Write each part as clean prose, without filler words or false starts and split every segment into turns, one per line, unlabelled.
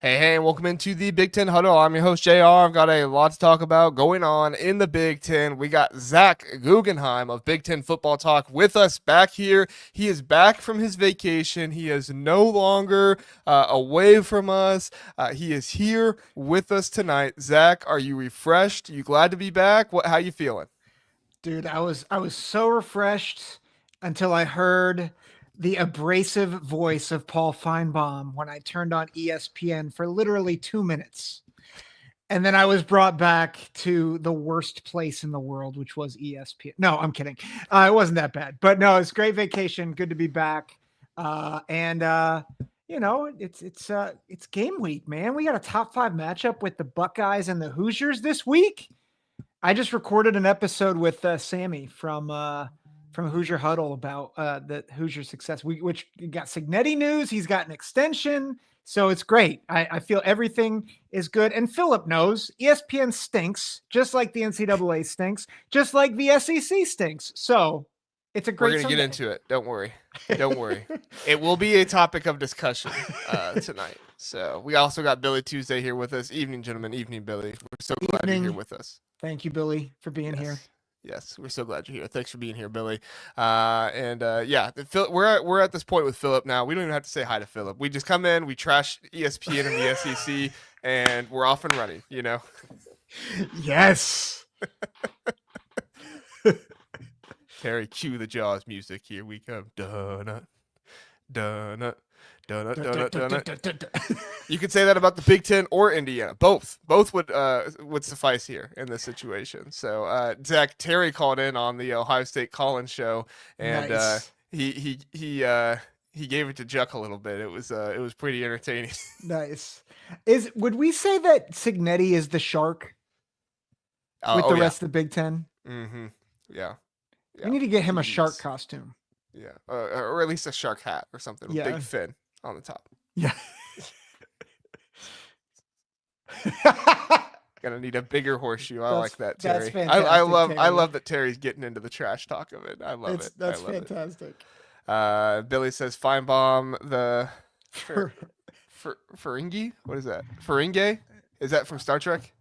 Hey, and welcome into the Big Ten Huddle. I'm your host, JR. I've got a lot to talk about going on in the Big Ten. We got Zack Guggenheim of Big Ten Football Talk with us back here. He is back from his vacation. He is no longer away from us. He is here with us tonight. Zack, are you refreshed? You glad to be back? How you feeling?
Dude, I was so refreshed until I heard the abrasive voice of Paul Feinbaum when I turned on ESPN for literally 2 minutes. And then I was brought back to the worst place in the world, which was ESPN. No, I'm kidding. It wasn't that bad. But no, it's great vacation. Good to be back. It's game week, man. We got a top 5 matchup with the Buckeyes and the Hoosiers this week. I just recorded an episode with Sammy from Hoosier Huddle about the Hoosier success. Which got Signetti news. He's got an extension, so it's great. I feel everything is good. And Philip knows ESPN stinks, just like the NCAA stinks, just like the SEC stinks. So it's a great.
We're gonna get into it. Don't worry. Don't worry. It will be a topic of discussion tonight. So we also got Billy Tuesday here with us. Evening, gentlemen. Evening, Billy. We're so glad you're here with us.
Thank you, Billy, for being here.
Yes, we're so glad you're here. Thanks for being here, Billy. We're at this point with Philip now. We don't even have to say hi to Philip. We just come in, we trash ESPN and the SEC, and we're off and running. You know.
Yes.
Terry, cue the Jaws music. Here we come. Donut, donut. Donut, donut, donut. You could say that about the Big Ten or Indiana. Both would suffice here in this situation. So Zack, Terry called in on the Ohio State call-in show, and nice. He gave it to Juck a little bit. It was pretty entertaining.
Nice. Would we say that Signetti is the shark with the rest of the Big Ten?
Mm-hmm. Yeah.
We need to get him a shark costume.
Yeah, or at least a shark hat or something with big fin on the top.
Yeah.
Gonna need a bigger horseshoe. I like that, Terry.
That's fantastic,
I
Terry.
love that Terry's getting into the trash talk of it. I love it.
That's fantastic.
Billy says Feinbaum the Ferengi. What is that? Ferengi? Is that from Star Trek?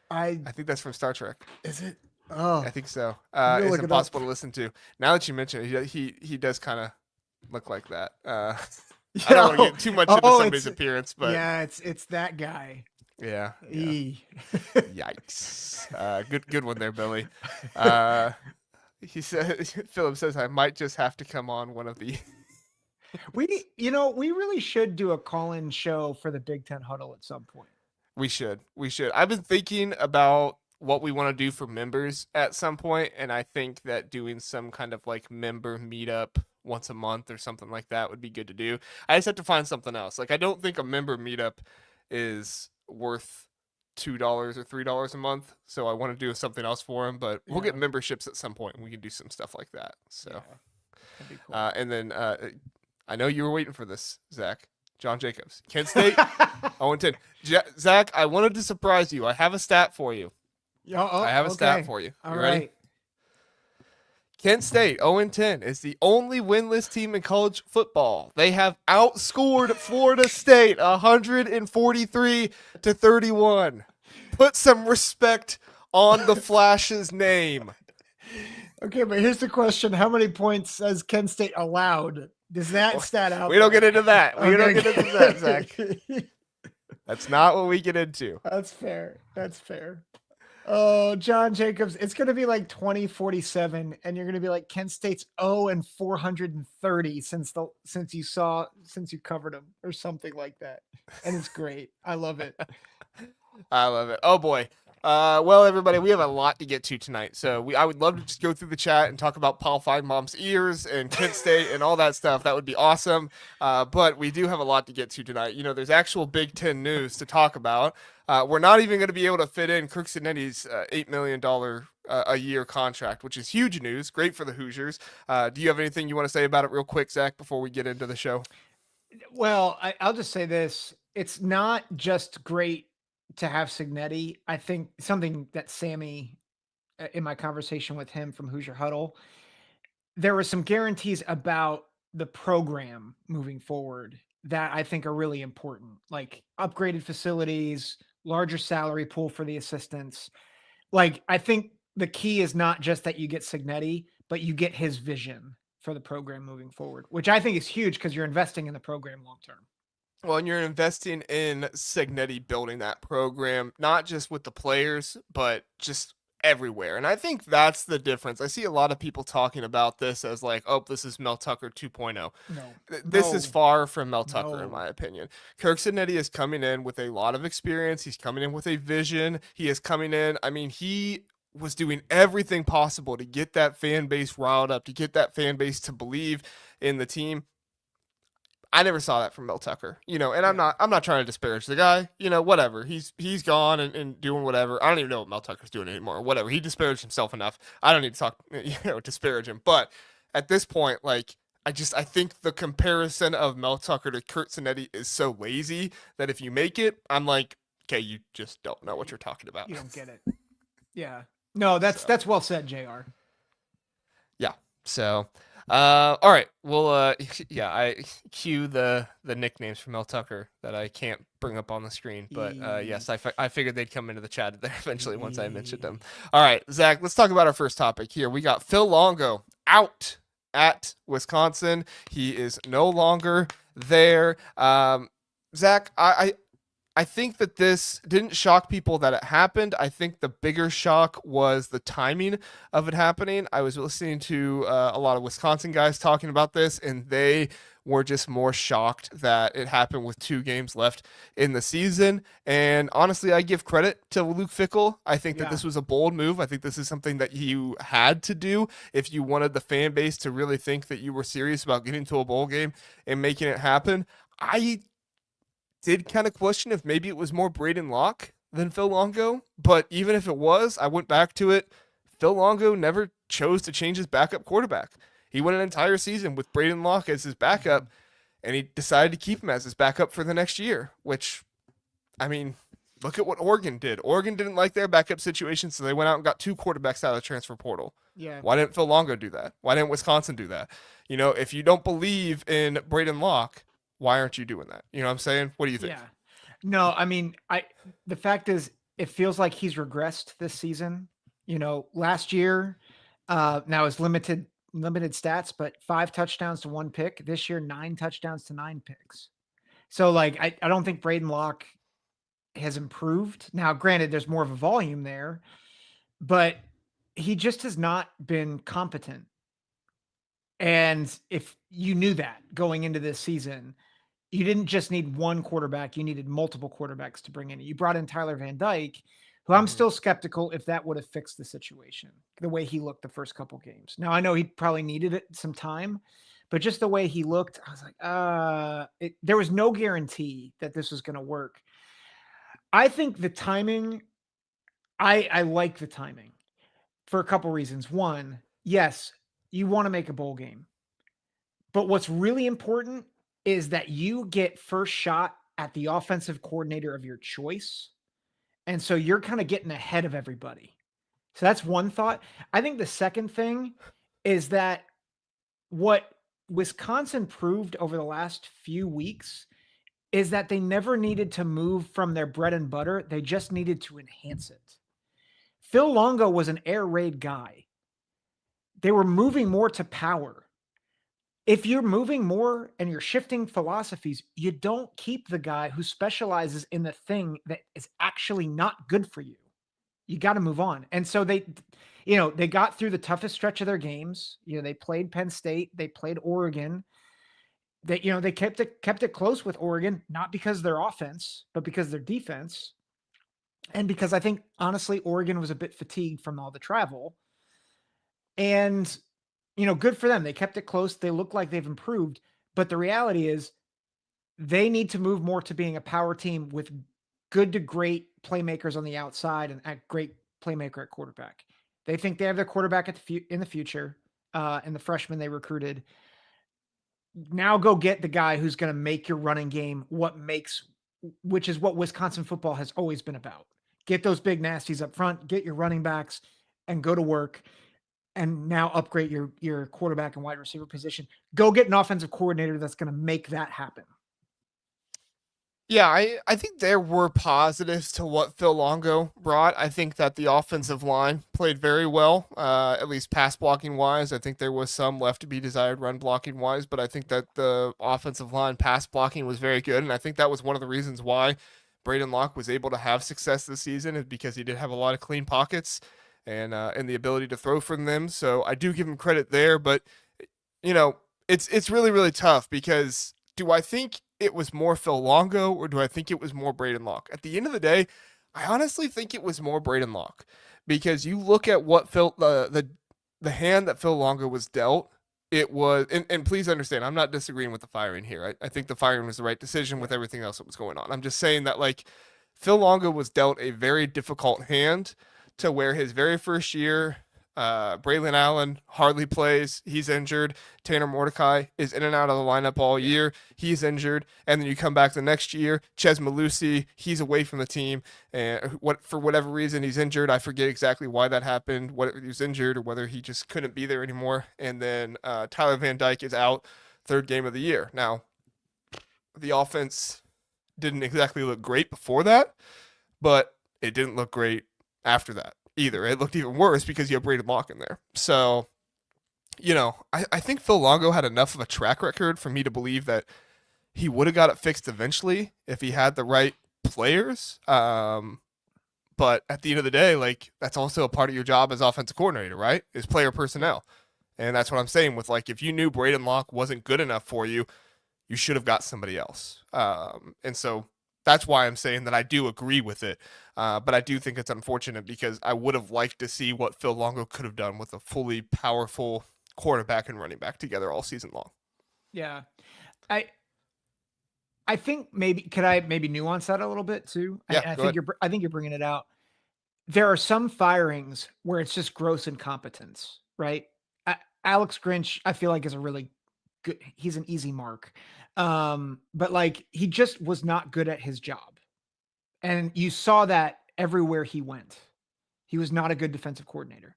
I think that's from Star Trek.
Is it? Oh,
I think so. It's impossible to listen to. Now that you mention it, he does kind of look like that. I don't want to get too much into somebody's appearance, but
yeah, it's that guy.
Yeah. Yikes. Good one there, Billy. He said, Philip says, I might just have to come on one of the.
We really should do a call-in show for the Big Ten Huddle at some point.
We should. I've been thinking about what we want to do for members at some point, and I think that doing some kind of like member meetup once a month or something like that would be good to do. I just have to find something else. Like, I don't think a member meetup is worth $2 or $3 a month, so I want to do something else for them, but we'll get memberships at some point and we can do some stuff like that. So
that'd be cool.
And then I know you were waiting for this, Zack. John Jacobs, Kent State 0-10. Zack, I wanted to surprise you. I have a stat for you. I have a stat for you. You ready? Kent State 0-10 is the only winless team in college football. They have outscored Florida State 143-31. Put some respect on the Flash's name.
Okay, but here's the question: how many points has Kent State allowed? Does that stat out?
We don't get into that. We don't get into that, Zack. That's not what we get into.
That's fair. Oh, John Jacobs, it's going to be like 2047, and you're going to be like, Kent State's 0-430 since you covered them or something like that. And it's great. I love it.
I love it. Oh boy. Well, everybody, we have a lot to get to tonight. So I would love to just go through the chat and talk about Paul Feinbaum's ears and Kent State and all that stuff. That would be awesome. But we do have a lot to get to tonight. You know, there's actual Big Ten news to talk about. We're not even going to be able to fit in Kirk Cignetti's $8 million a year contract, which is huge news. Great for the Hoosiers. Do you have anything you want to say about it real quick, Zack, before we get into the show?
Well, I'll just say this. It's not just great to have Signetti. I think something that Sammy, in my conversation with him from Hoosier Huddle, there were some guarantees about the program moving forward. that I think are really important, like upgraded facilities, larger salary pool for the assistants. Like, I think the key is not just that you get Signetti, but you get his vision for the program moving forward, which I think is huge because you're investing in the program long term.
Well, and you're investing in Signetti building that program, not just with the players, but just everywhere. And I think that's the difference. I see a lot of people talking about this as like, oh, this is Mel Tucker 2.0.
No,
This is
no,
far from Mel Tucker, in
no.
my opinion. Kirk Signetti is coming in with a lot of experience. He's coming in with a vision. He is coming in. I mean, he was doing everything possible to get that fan base riled up, to get that fan base to believe in the team. I never saw that from Mel Tucker, and
Yeah.
I'm not trying to disparage the guy, whatever. He's gone and doing whatever. I don't even know what Mel Tucker's doing anymore. Whatever. He disparaged himself enough. I don't need to talk, disparage him. But at this point, like I think the comparison of Mel Tucker to Kurt Cinetti is so lazy that if you make it, I'm like, okay, you just don't know what you're talking about.
You don't get it. Yeah. No, that's well said, JR.
Yeah. So, all right. Well, yeah, I cue the nicknames from Mel Tucker that I can't bring up on the screen, but yes, I figured they'd come into the chat there eventually once I mentioned them. All right, Zach, let's talk about our first topic here. We got Phil Longo out at Wisconsin. He is no longer there. Zach, I think that this didn't shock people that it happened. I think the bigger shock was the timing of it happening. I was listening to a lot of Wisconsin guys talking about this, and they were just more shocked that it happened with 2 games left in the season. And honestly, I give credit to Luke Fickell. I think that this was a bold move. I think this is something that you had to do if you wanted the fan base to really think that you were serious about getting to a bowl game and making it happen. I did kind of question if maybe it was more Braden Locke than Phil Longo, but even if it was, I went back to it. Phil Longo never chose to change his backup quarterback. He went an entire season with Braden Locke as his backup, and he decided to keep him as his backup for the next year, which, I mean, look at what Oregon did. Oregon didn't like their backup situation, so they went out and got 2 quarterbacks out of the transfer portal.
Yeah.
Why didn't Phil Longo do that? Why didn't Wisconsin do that? If you don't believe in Braden Locke, why aren't you doing that? You know what I'm saying? What do you think?
Yeah. No, I mean, the fact is it feels like he's regressed this season. Last year, now is limited stats, but 5 touchdowns to 1 pick. This year, 9 touchdowns to 9 picks. So like I don't think Braden Locke has improved. Now, granted, there's more of a volume there, but he just has not been competent. And if you knew that going into this season, you didn't just need one quarterback, you needed multiple quarterbacks to bring in. You brought in Tyler Van Dyke, who I'm still skeptical if that would have fixed the situation, the way he looked the first couple games. Now, I know he probably needed it some time, but just the way he looked, I was like, there was no guarantee that this was going to work. I think the timing, I like the timing for a couple reasons. One, yes, you want to make a bowl game, but what's really important is that you get first shot at the offensive coordinator of your choice. And so you're kind of getting ahead of everybody. So that's one thought. I think the second thing is that what Wisconsin proved over the last few weeks is that they never needed to move from their bread and butter. They just needed to enhance it. Phil Longo was an air raid guy. They were moving more to power. If you're moving more and you're shifting philosophies, you don't keep the guy who specializes in the thing that is actually not good for you. You got to move on. And so they got through the toughest stretch of their games. They played Penn State, they played Oregon. They kept it close with Oregon, not because of their offense, but because of their defense. And because I think honestly, Oregon was a bit fatigued from all the travel. And good for them. They kept it close. They look like they've improved. But the reality is they need to move more to being a power team with good to great playmakers on the outside and a great playmaker at quarterback. They think they have their quarterback in the future, and the freshman they recruited. Now go get the guy who's going to make your running game which is what Wisconsin football has always been about. Get those big nasties up front, get your running backs, and go to work. And now upgrade your quarterback and wide receiver position. Go get an offensive coordinator that's going to make that happen.
Yeah, I think there were positives to what Phil Longo brought. I think that the offensive line played very well, at least pass blocking wise. I think there was some left to be desired run blocking wise, but I think that the offensive line pass blocking was very good. And I think that was one of the reasons why Braden Locke was able to have success this season, is because he did have a lot of clean pockets and the ability to throw from them. So I do give him credit there, but you know, it's really really tough because do I think it was more Phil Longo or do I think it was more Braden Locke? At the end of the day, I honestly think it was more Braden Locke because you look at what Phil the hand that Phil Longo was dealt. It was, and please understand, I'm not disagreeing with the firing here. I think the firing was the right decision with everything else that was going on. I'm just saying that like Phil Longo was dealt a very difficult hand to where his very first year, Braylon Allen hardly plays. He's injured. Tanner Mordecai is in and out of the lineup all year. He's injured. And then you come back the next year, Ches Malusi, he's away from the team. And for whatever reason, he's injured. I forget exactly why that happened, whether he was injured or whether he just couldn't be there anymore. And then Tyler Van Dyke is out, third game of the year. Now, the offense didn't exactly look great before that, but it didn't look great after that either. It looked even worse because you have Braden Locke in there. So, I think Phil Longo had enough of a track record for me to believe that he would have got it fixed eventually if he had the right players. But at the end of the day, like that's also a part of your job as offensive coordinator, right? Is player personnel. And that's what I'm saying with like if you knew Braden Locke wasn't good enough for you, you should have got somebody else. And so that's why I'm saying that I do agree with it. But I do think it's unfortunate because I would have liked to see what Phil Longo could have done with a fully powerful quarterback and running back together all season long.
Yeah. I I think maybe could I maybe nuance that a little bit too?
Yeah,
I
go
think
ahead.
you're bringing it out. There are some firings where it's just gross incompetence, right? Alex Grinch, I feel like is a really good. He's an easy mark, but like he just was not good at his job, and you saw that everywhere he went. He was not a good defensive coordinator.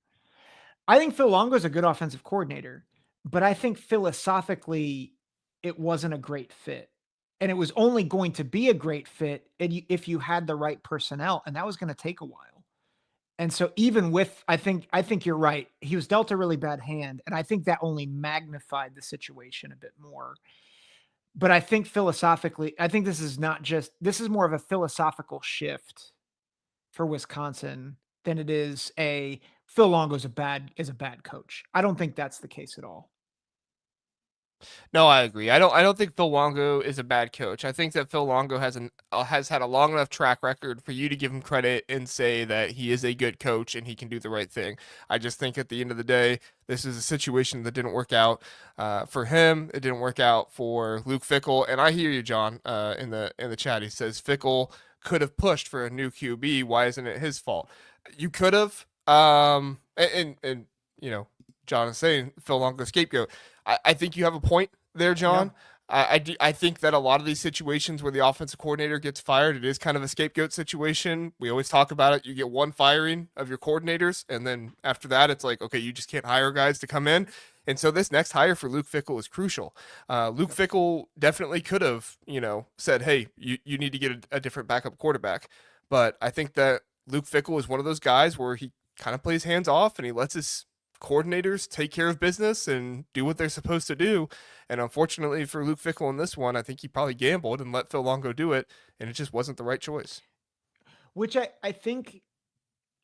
I think Phil Longo is a good offensive coordinator, but I think philosophically it wasn't a great fit. And it was only going to be a great fit if you had the right personnel, and that was going to take a while. And so even with I think you're right. He was dealt a really bad hand, and I think that only magnified the situation a bit more. But I think philosophically, I think this is more of a philosophical shift for Wisconsin than it is a Phil Longo's a bad coach. I don't think that's the case at all.
No, I agree. I don't think Phil Longo is a bad coach. I think that Phil Longo has had a long enough track record for you to give him credit and say that he is a good coach and he can do the right thing. I just think at the end of the day, this is a situation that didn't work out for him. It didn't work out for Luke Fickle. And I hear you, John, in the chat. He says Fickle could have pushed for a new QB. Why isn't it his fault? You could have. And John is saying Phil Longo scapegoat. I think you have a point there,
Yeah.
John. I think that a lot of these situations where the offensive coordinator gets fired, it is kind of a scapegoat situation. We always talk about it. You get one firing of your coordinators, and then after that, it's like, okay, you just can't hire guys to come in. And so this next hire for Luke Fickle is crucial. Luke Fickle definitely could have, said, hey, you need to get a different backup quarterback. But I think that Luke Fickle is one of those guys where he kind of plays hands off and he lets his coordinators take care of business and do what they're supposed to do. And unfortunately for Luke Fickle in this one, I think he probably gambled and let Phil Longo do it, and it just wasn't the right choice.
Which I think,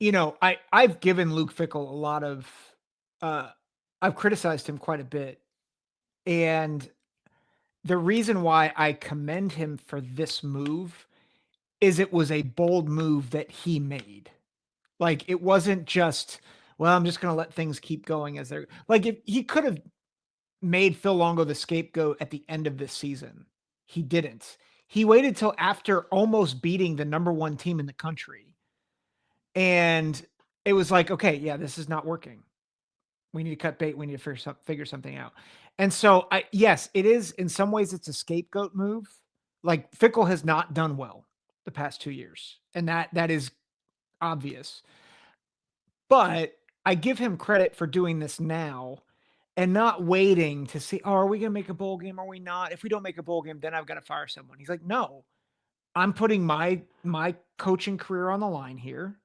I've given Luke Fickle a lot of uh I've criticized him quite a bit. And the reason why I commend him for this move is it was a bold move that he made. Like it wasn't just, well, I'm just going to let things keep going as they're like if he could have made Phil Longo the scapegoat at the end of this season. He didn't. He waited till after almost beating the number 1 team in the country. And it was like, okay, yeah, this is not working. We need to cut bait. We need to figure something out. And so yes, it is in some ways it's a scapegoat move. Like Fickle has not done well the past 2 years. And that is obvious. But I give him credit for doing this now and not waiting to see, oh, are we going to make a bowl game? Are we not? If we don't make a bowl game, then I've got to fire someone. He's like, no, I'm putting my coaching career on the line here,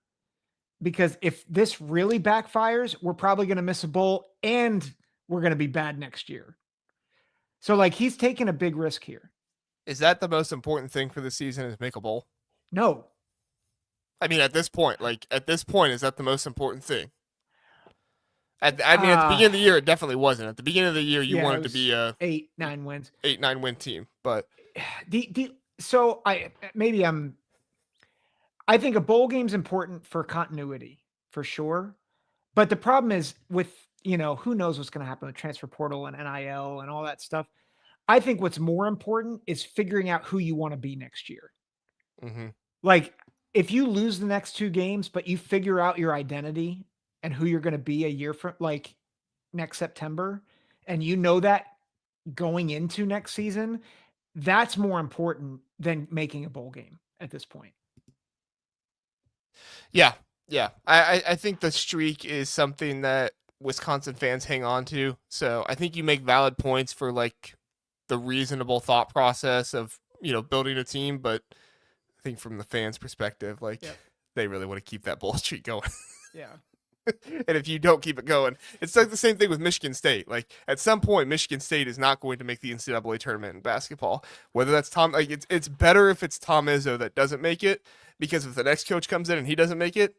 because if this really backfires, we're probably going to miss a bowl and we're going to be bad next year. So like he's taking a big risk here.
Is that the most important thing for the season, is make a bowl?
No.
I mean, at this point, is that the most important thing? At the beginning of the year, it definitely wasn't. At the beginning of the year, you wanted to be a
8-9 wins,
8-9 win team. But
so I think a bowl game's important for continuity for sure. But the problem is with, who knows what's going to happen with transfer portal and NIL and all that stuff. I think what's more important is figuring out who you want to be next year.
Mm-hmm.
Like if you lose the next 2 games, but you figure out your identity and who you're going to be a year from, like next September, and that going into next season, that's more important than making a bowl game at this point.
Yeah. I think the streak is something that Wisconsin fans hang on to. So I think you make valid points for like the reasonable thought process of, building a team. But I think from the fans' perspective, they really want to keep that bowl streak going.
Yeah.
And if you don't keep it going, it's like the same thing with Michigan State. Like at some point, Michigan State is not going to make the NCAA tournament in basketball. Whether that's it's better if it's Tom Izzo that doesn't make it, because if the next coach comes in and he doesn't make it,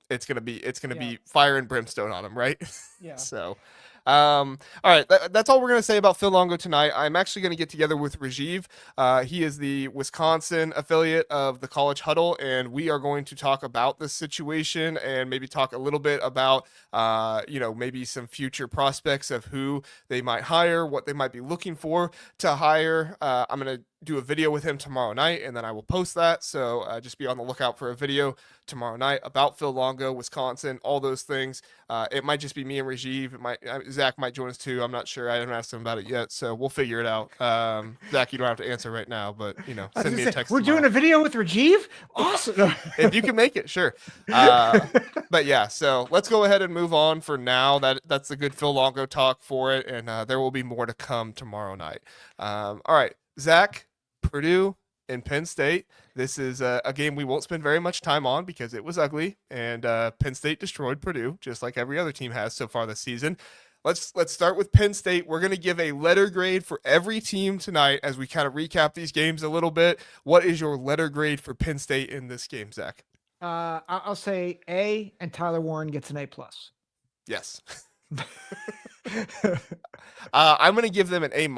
it's gonna be fire and brimstone on him, right?
Yeah.
So, all right, that's all we're gonna say about Phil Longo tonight. I'm actually gonna get together with Rajiv. He is the Wisconsin affiliate of the College Huddle, and we are going to talk about this situation and maybe talk a little bit about, maybe some future prospects of who they might hire, what they might be looking for to hire. I'm gonna do a video with him tomorrow night, and then I will post that. So just be on the lookout for a video tomorrow night about Phil Longo, Wisconsin, all those things. It might just be me and Rajiv. Zack might join us too. I'm not sure. I haven't asked him about it yet, so we'll figure it out. Zack, you don't have to answer right now, but send me a text.
We're doing a video with Rajiv. Awesome.
If you can make it, sure. But yeah, so let's go ahead and move on for now. That's a good Phil Longo talk for it, and there will be more to come tomorrow night. All right, Zack, Purdue and Penn State. This is a game we won't spend very much time on because it was ugly, and Penn State destroyed Purdue just like every other team has so far this season. Let's start with Penn State. We're going to give a letter grade for every team tonight as we kind of recap these games a little bit. What is your letter grade for Penn State in this game, Zack?
I'll say A, and Tyler Warren gets an A+.
Yes. I'm going to give them an A-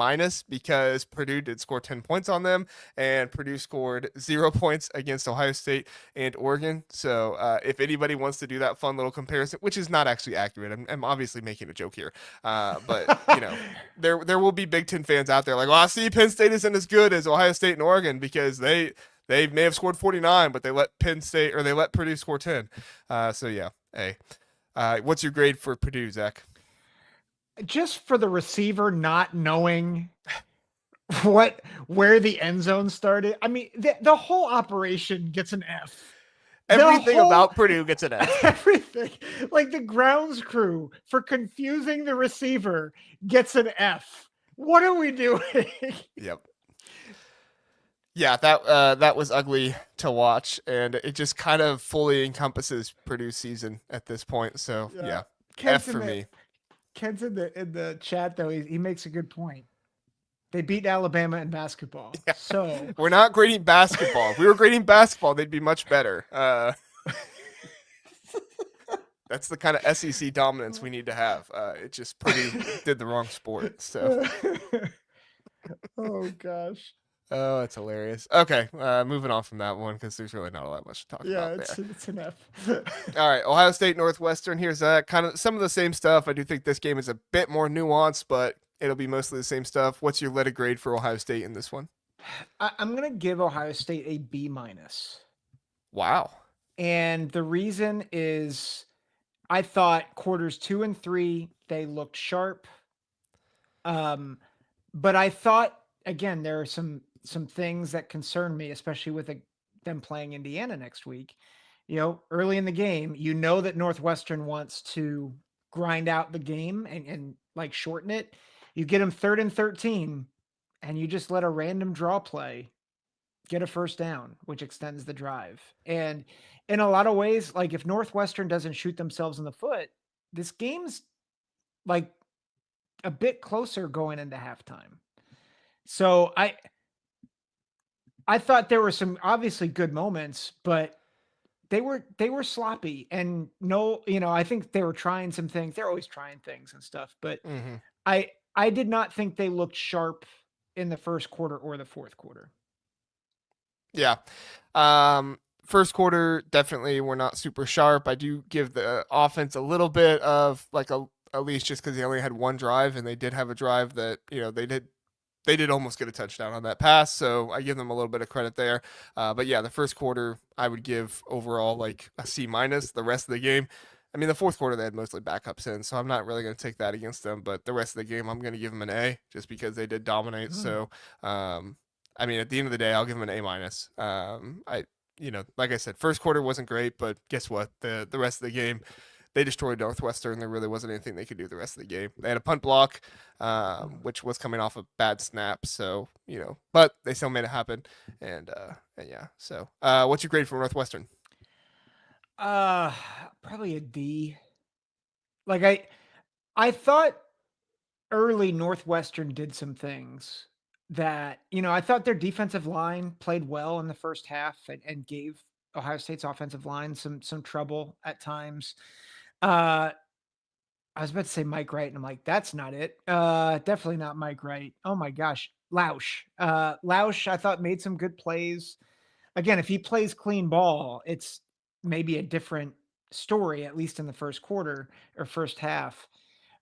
because Purdue did score 10 points on them, and Purdue scored 0 points against Ohio State and Oregon. So if anybody wants to do that fun little comparison, which is not actually accurate, I'm obviously making a joke here, but there will be Big Ten fans out there like, well, I see Penn State isn't as good as Ohio State and Oregon because they may have scored 49, but they let Purdue score 10. So yeah, A. What's your grade for Purdue, Zack?
Just for the receiver not knowing where the end zone started. I mean, the whole operation gets an F.
Everything about Purdue gets an F.
Everything. Like the grounds crew for confusing the receiver gets an F. What are we doing?
Yep. Yeah, that was ugly to watch, and it just kind of fully encompasses Purdue's season at this point. So yeah, F for me.
Ken's in the chat though. He makes a good point. They beat Alabama in basketball. Yeah. So
we're not grading basketball. If we were grading basketball, they'd be much better. That's the kind of SEC dominance we need to have. It just Purdue did the wrong sport. So.
Oh gosh.
Oh, it's hilarious. Okay, moving on from that one because there's really not all that much to talk about there.
Yeah, it's enough.
All right, Ohio State, Northwestern. Here's kind of some of the same stuff. I do think this game is a bit more nuanced, but it'll be mostly the same stuff. What's your letter grade for Ohio State in this one?
I'm going to give Ohio State a B-.
Wow.
And the reason is I thought quarters 2 and 3, they looked sharp. But I thought, again, there are some things that concern me, especially with them playing Indiana next week. Early in the game, that Northwestern wants to grind out the game and like shorten it. You get them 3rd and 13, and you just let a random draw play get a first down, which extends the drive. And in a lot of ways, like if Northwestern doesn't shoot themselves in the foot, this game's like a bit closer going into halftime. So I thought there were some obviously good moments, but they were sloppy and no, I think they were trying some things. They're always trying things and stuff, but
Mm-hmm.
I did not think they looked sharp in the first quarter or the fourth quarter.
Yeah. First quarter, definitely we're not super sharp. I do give the offense a little bit of at least just because they only had one drive, and they did have a drive that, they did almost get a touchdown on that pass. So I give them a little bit of credit there. But yeah, the first quarter I would give overall like a C minus. The rest of the game, I mean, the fourth quarter they had mostly backups in, so I'm not really going to take that against them. But the rest of the game, I'm going to give them an A just because they did dominate. So, I mean, at the end of the day, I'll give them an A minus. Like I said, first quarter wasn't great, but guess what? The rest of the game, they destroyed Northwestern. There really wasn't anything they could do the rest of the game. They had a punt block, which was coming off a bad snap. So, but they still made it happen. And yeah. So, what's your grade for Northwestern?
Probably a D. Like I thought early Northwestern did some things that, I thought their defensive line played well in the first half and gave Ohio State's offensive line some trouble at times. I was about to say Mike Wright, and I'm like, that's not it. Definitely not Mike Wright. Oh my gosh. Lausch. Lausch, I thought made some good plays. Again, if he plays clean ball, it's maybe a different story, at least in the first quarter or first half.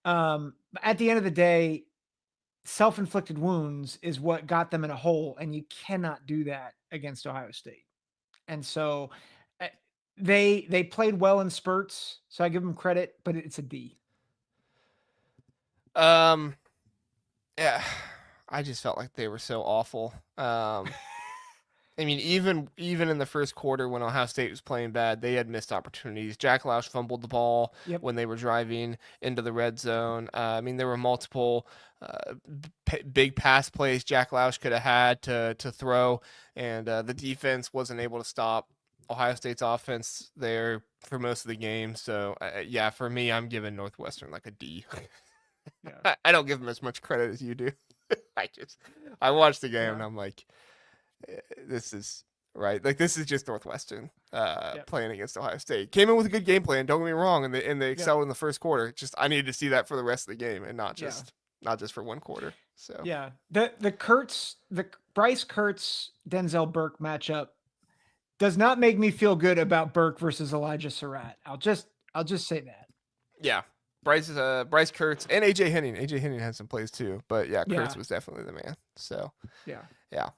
At the end of the day, self-inflicted wounds is what got them in a hole, and you cannot do that against Ohio State. And so they played well in spurts, so I give them credit, but it's a D.
Yeah, I just felt like they were so awful. I mean, even in the first quarter when Ohio State was playing bad, they had missed opportunities. Jack Lausch fumbled the ball when they were driving into the red zone. I mean, there were multiple big pass plays Jack Lausch could have had to throw, and the defense wasn't able to stop Ohio State's offense there for most of the game. So, yeah, for me, I'm giving Northwestern like a D. Yeah. I don't give them as much credit as you do. I watched the game and I'm like, this is right. Like this is just Northwestern playing against Ohio State. Came in with a good game plan. Don't get me wrong, and they excelled in the first quarter. Just I needed to see that for the rest of the game and not just for one quarter. So
yeah, the Bryce Kurtz Denzel Burke matchup does not make me feel good about Burke versus Elijah Surratt. I'll just say that.
Yeah. Bryce Kurtz and AJ Henning. AJ Henning had some plays too, but Kurtz was definitely the man. So yeah.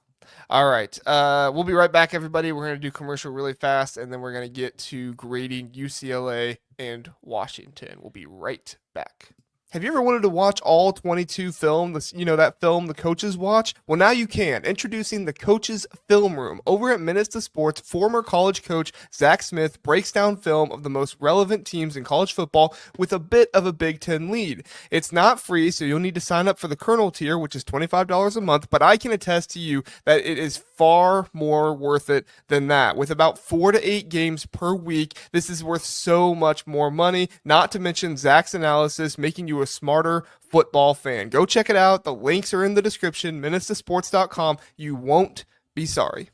All right. We'll be right back, everybody. We're going to do commercial really fast, and then we're going to get to grading UCLA and Washington. We'll be right back. Have you ever wanted to watch all 22 film, that film the coaches watch? Well, now you can. Introducing the Coaches Film Room. Over at Minutes to Sports, former college coach Zack Smith breaks down film of the most relevant teams in college football with a bit of a Big Ten lead. It's not free, so you'll need to sign up for the Colonel tier, which is $25 a month, but I can attest to you that it is far more worth it than that. With about 4 to 8 games per week, this is worth so much more money, not to mention Zack's analysis, making you a smarter football fan. Go check it out. The links are in the description, minutestosports.com. You won't be sorry.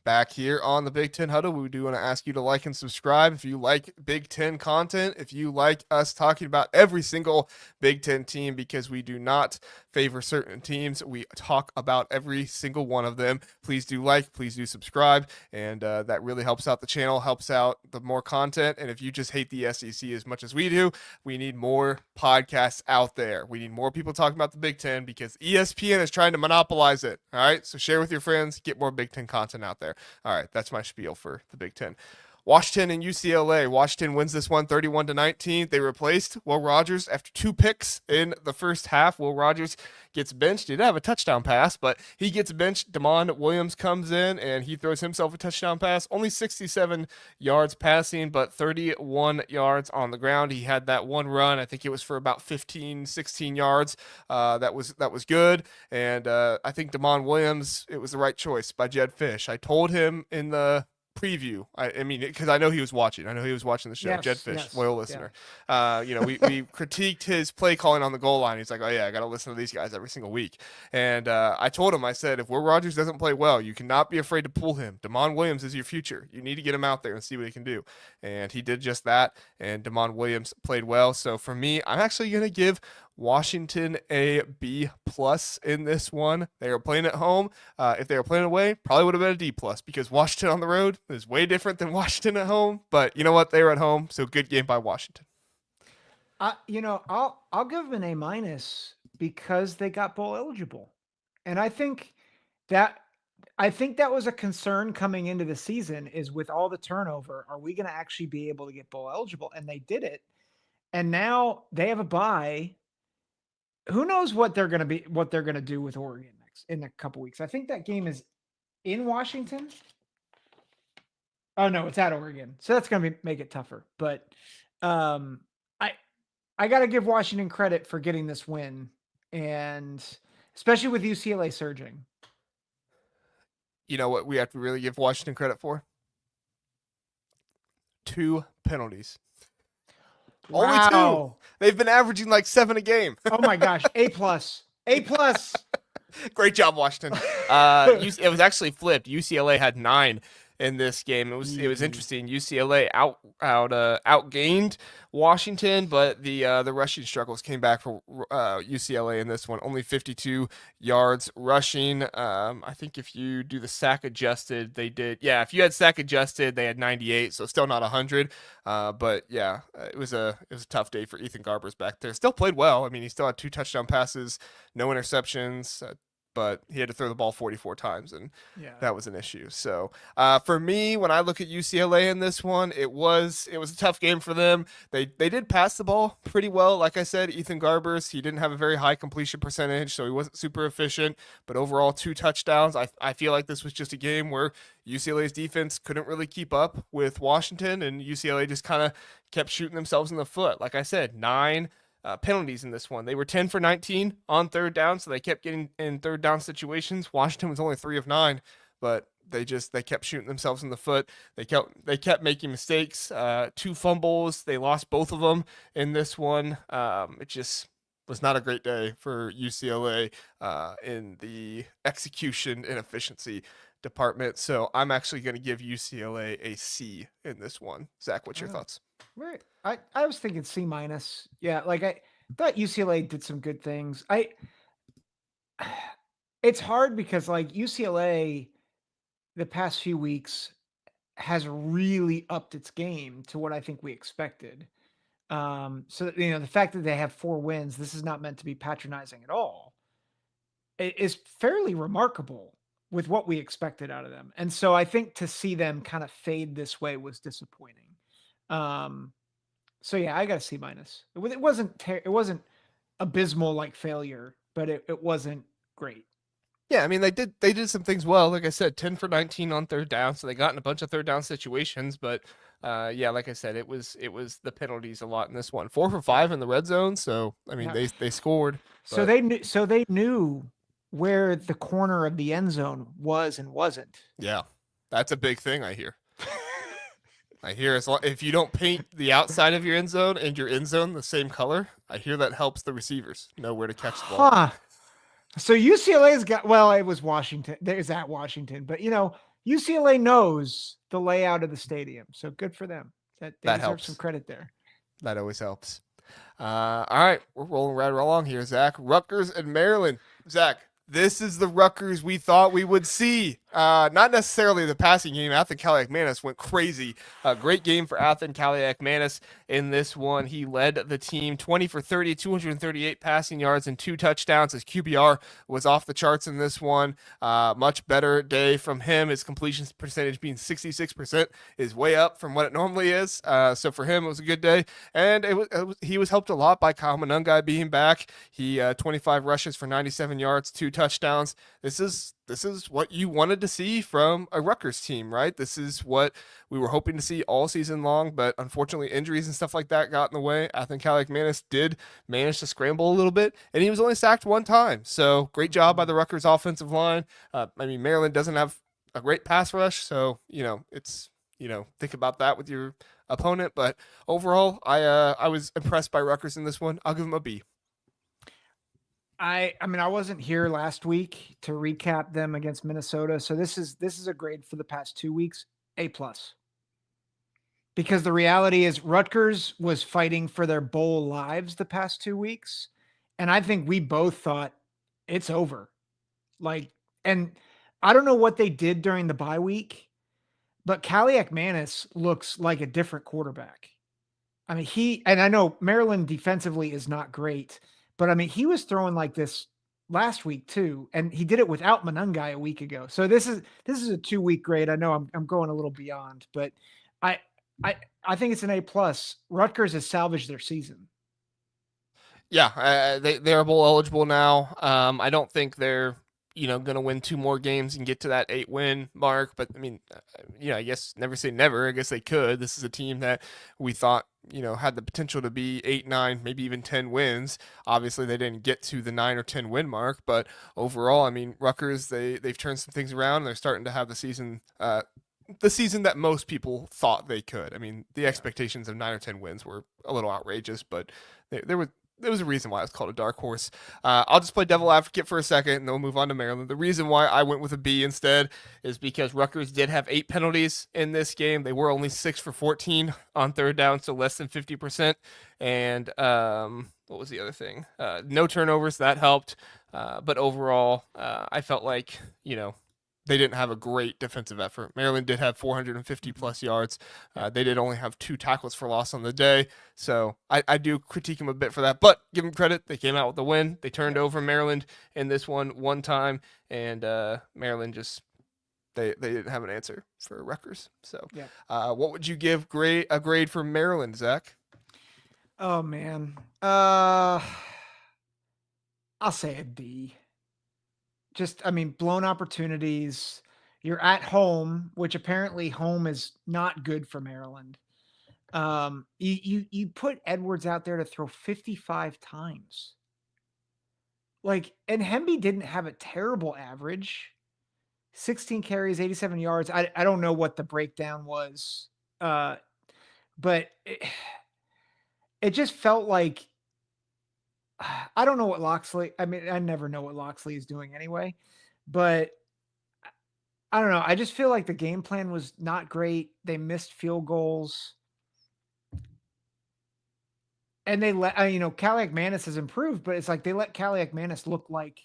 Back here on the Big Ten Huddle, we do want to ask you to like and subscribe if you like Big Ten content, if you like us talking about every single Big Ten team, because we do not favor certain teams. We talk about every single one of them. Please do like, please do subscribe, and that really helps out the channel, helps out the more content. And if you just hate the SEC as much as we do, we need more podcasts out there. We need more people talking about the Big Ten because ESPN is trying to monopolize it. All right, so share with your friends, get more Big Ten content out there. All right, that's my spiel for the Big Ten. Washington and UCLA. Washington wins this one 31-19. They replaced Will Rogers after 2 picks in the first half. Will Rogers gets benched. He did have a touchdown pass, but he gets benched. Damon Williams comes in and he throws himself a touchdown pass. Only 67 yards passing, but 31 yards on the ground. He had that one run. I think it was for about 15, 16 yards. That was good. And I think Damon Williams, it was the right choice by Jed Fish. I told him in the preview. I mean, because I know he was watching. I know he was watching the show.
Yes,
Jed Fish,
yes,
loyal listener. Yeah. We critiqued his play calling on the goal line. He's like, oh yeah, I got to listen to these guys every single week. And I told him, I said, if Will Rogers doesn't play well, you cannot be afraid to pull him. Damon Williams is your future. You need to get him out there and see what he can do. And he did just that. And Damon Williams played well. So for me, I'm actually going to give Washington a B+ in this one. They are playing at home. If they were playing away, probably would have been a D+ because Washington on the road is way different than Washington at home. But you know what? They were at home, so good game by Washington.
I'll give them an A- because they got bowl eligible, and I think that was a concern coming into the season. Is with all the turnover, are we going to actually be able to get bowl eligible? And they did it, and now they have a bye. Who knows what they're going to do with Oregon next in a couple weeks? I think that game is in Washington. Oh no, it's at Oregon, so that's going to make it tougher. But I got to give Washington credit for getting this win, and especially with UCLA surging.
You know what we have to really give Washington credit for? 2 penalties.
Wow.
Only 2. They've been averaging like 7 a game.
Oh my gosh, A+.
Great job, Washington. It was actually flipped. UCLA had 9 in this game. It was interesting. UCLA outgained Washington, but the rushing struggles came back for UCLA in this one. Only 52 yards rushing. I think if you do the sack adjusted, they did. Yeah, if you had sack adjusted, they had 98, so still not 100. But yeah, it was a tough day for Ethan Garbers back there. Still played well. I mean, he still had 2 touchdown passes, no interceptions. But he had to throw the ball 44 times, and that was an issue. So for me, when I look at UCLA in this one, it was a tough game for them. They did pass the ball pretty well. Like I said, Ethan Garbers, he didn't have a very high completion percentage, so he wasn't super efficient. But overall, 2 touchdowns. I feel like this was just a game where UCLA's defense couldn't really keep up with Washington, and UCLA just kind of kept shooting themselves in the foot. Like I said, 9 penalties in this one. They were 10 for 19 on third down, so they kept getting in third down situations. Washington was only 3 of 9, but they kept shooting themselves in the foot. They kept making mistakes. 2 fumbles. They lost both of them in this one. It just was not a great day for UCLA in the execution and efficiency department. So I'm actually going to give UCLA a C in this one. Zach, what's your thoughts?
Right. I was thinking C-. Yeah, like I thought UCLA did some good things. It's hard because like UCLA the past few weeks has really upped its game to what I think we expected. So the fact that they have 4 wins, this is not meant to be patronizing at all. It is fairly remarkable with what we expected out of them. And so I think to see them kind of fade this way was disappointing. So yeah, I got a C-. It wasn't abysmal like failure, but it wasn't great.
Yeah, I mean they did some things well. Like I said, 10 for 19 on third down, so they got in a bunch of third down situations. But yeah, like I said, it was the penalties a lot in this one. 4 for 5 in the red zone, so I mean they scored.
So they knew where the corner of the end zone was and wasn't.
Yeah, that's a big thing I hear. I hear if you don't paint the outside of your end zone and your end zone the same color, I hear that helps the receivers know where to catch the ball.
Huh. So UCLA's got, well, it was Washington. There's at Washington, but UCLA knows the layout of the stadium. So good for them. That deserves
helps.
Some credit there.
That always helps. All right, we're rolling right along here, Zach. Rutgers and Maryland. Zach, this is the Rutgers we thought we would see Not necessarily the passing game. Athan Kaliakmanis went crazy. Great game for Athan Kaliakmanis in this one. He led the team 20 for 30, 238 passing yards and 2 touchdowns. His QBR was off the charts in this one. Much better day from him. His completion percentage being 66% is way up from what it normally is. So for him, it was a good day. And he was helped a lot by Kyle Monungai being back. He 25 rushes for 97 yards, 2 touchdowns. This is what you wanted to see from a Rutgers team, right? This is what we were hoping to see all season long, but unfortunately injuries and stuff like that got in the way. Athan Kaliakmanis did manage to scramble a little bit, and he was only sacked 1 time. So great job by the Rutgers offensive line. Maryland doesn't have a great pass rush, so it's think about that with your opponent. But overall, I was impressed by Rutgers in this one. I'll give them a B.
I wasn't here last week to recap them against Minnesota, so this is a grade for the past 2 weeks, A+. Because the reality is Rutgers was fighting for their bowl lives the past 2 weeks, and I think we both thought it's over. And I don't know what they did during the bye week, but Kaliakmanis looks like a different quarterback. I mean, and I know Maryland defensively is not great, but I mean, he was throwing like this last week too, and he did it without Monungai a week ago. So this is a 2-week grade. I know I'm going a little beyond, but I think it's an A+. Rutgers has salvaged their season.
Yeah, they're bowl eligible now. I don't think they're going to win 2 more games and get to that 8-win mark. But I mean, I guess never say never. I guess they could. This is a team that we thought had the potential to be 8, 9, maybe even 10 wins. Obviously, they didn't get to the 9 or 10 win mark, but overall, I mean, Rutgers they've turned some things around. And they're starting to have the season that most people thought they could. I mean, the expectations of 9 or 10 wins were a little outrageous, but there was a reason why it was called a dark horse. I'll just play devil advocate for a second, and then we'll move on to Maryland. The reason why I went with a B instead is because Rutgers did have 8 penalties in this game. They were only 6 for 14 on third down, so less than 50%. And what was the other thing? No turnovers, that helped. But overall, I felt like, they didn't have a great defensive effort. Maryland did have 450 plus yards. They did only have 2 tackles for loss on the day. So I do critique them a bit for that, but give them credit. They came out with the win. They turned over Maryland in this one time, and Maryland just they didn't have an answer for Rutgers. So what would you give a grade for Maryland, Zach?
Oh man, I'll say a D. Blown opportunities. You're at home, which apparently home is not good for Maryland. You put Edwards out there to throw 55 times. And Hemby didn't have a terrible average. 16 carries, 87 yards. I don't know what the breakdown was. But it just felt like I don't know what Loxley. I never know what Loxley is doing anyway, but I don't know. I just feel like the game plan was not great. They missed field goals, and they let Kaliakmanis has improved, but it's like they let Kaliakmanis look like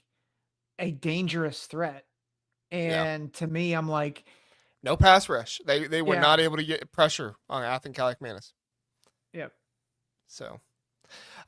a dangerous threat. And to me, I'm like,
no pass rush. They were not able to get pressure on Athan Kaliakmanis.
Yep.
So.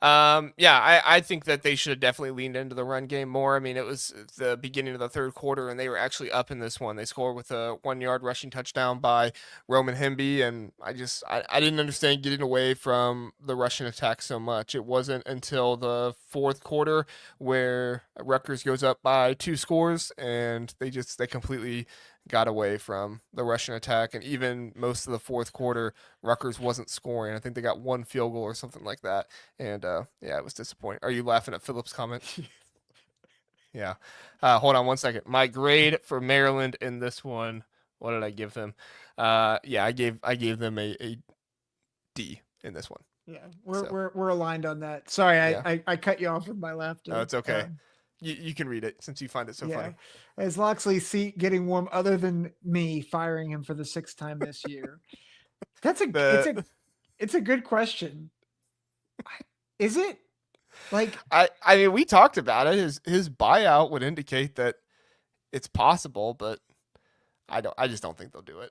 I think that they should have definitely leaned into the run game more. I mean, it was the beginning of the third quarter, and they were actually up in this one. They scored with a 1-yard rushing touchdown by Roman Hemby, and I didn't understand getting away from the rushing attack so much. It wasn't until the fourth quarter where Rutgers goes up by 2 scores, and they completely got away from the Russian attack, and even most of the fourth quarter, Rutgers wasn't scoring. I think they got 1 field goal or something like that, and it was disappointing. Are you laughing at Philip's comment? Yeah. Hold on one second. My grade for Maryland in this one, what did I give them? I gave them a D in this one.
Yeah, we're aligned on that. Sorry, I cut you off with my laughter.
No, it's okay. You can read it since you find it so funny.
Is Loxley's seat getting warm other than me firing him for the 6th time this year? It's a good question. Is it?
We talked about it. His buyout would indicate that it's possible, but I just don't think they'll do it.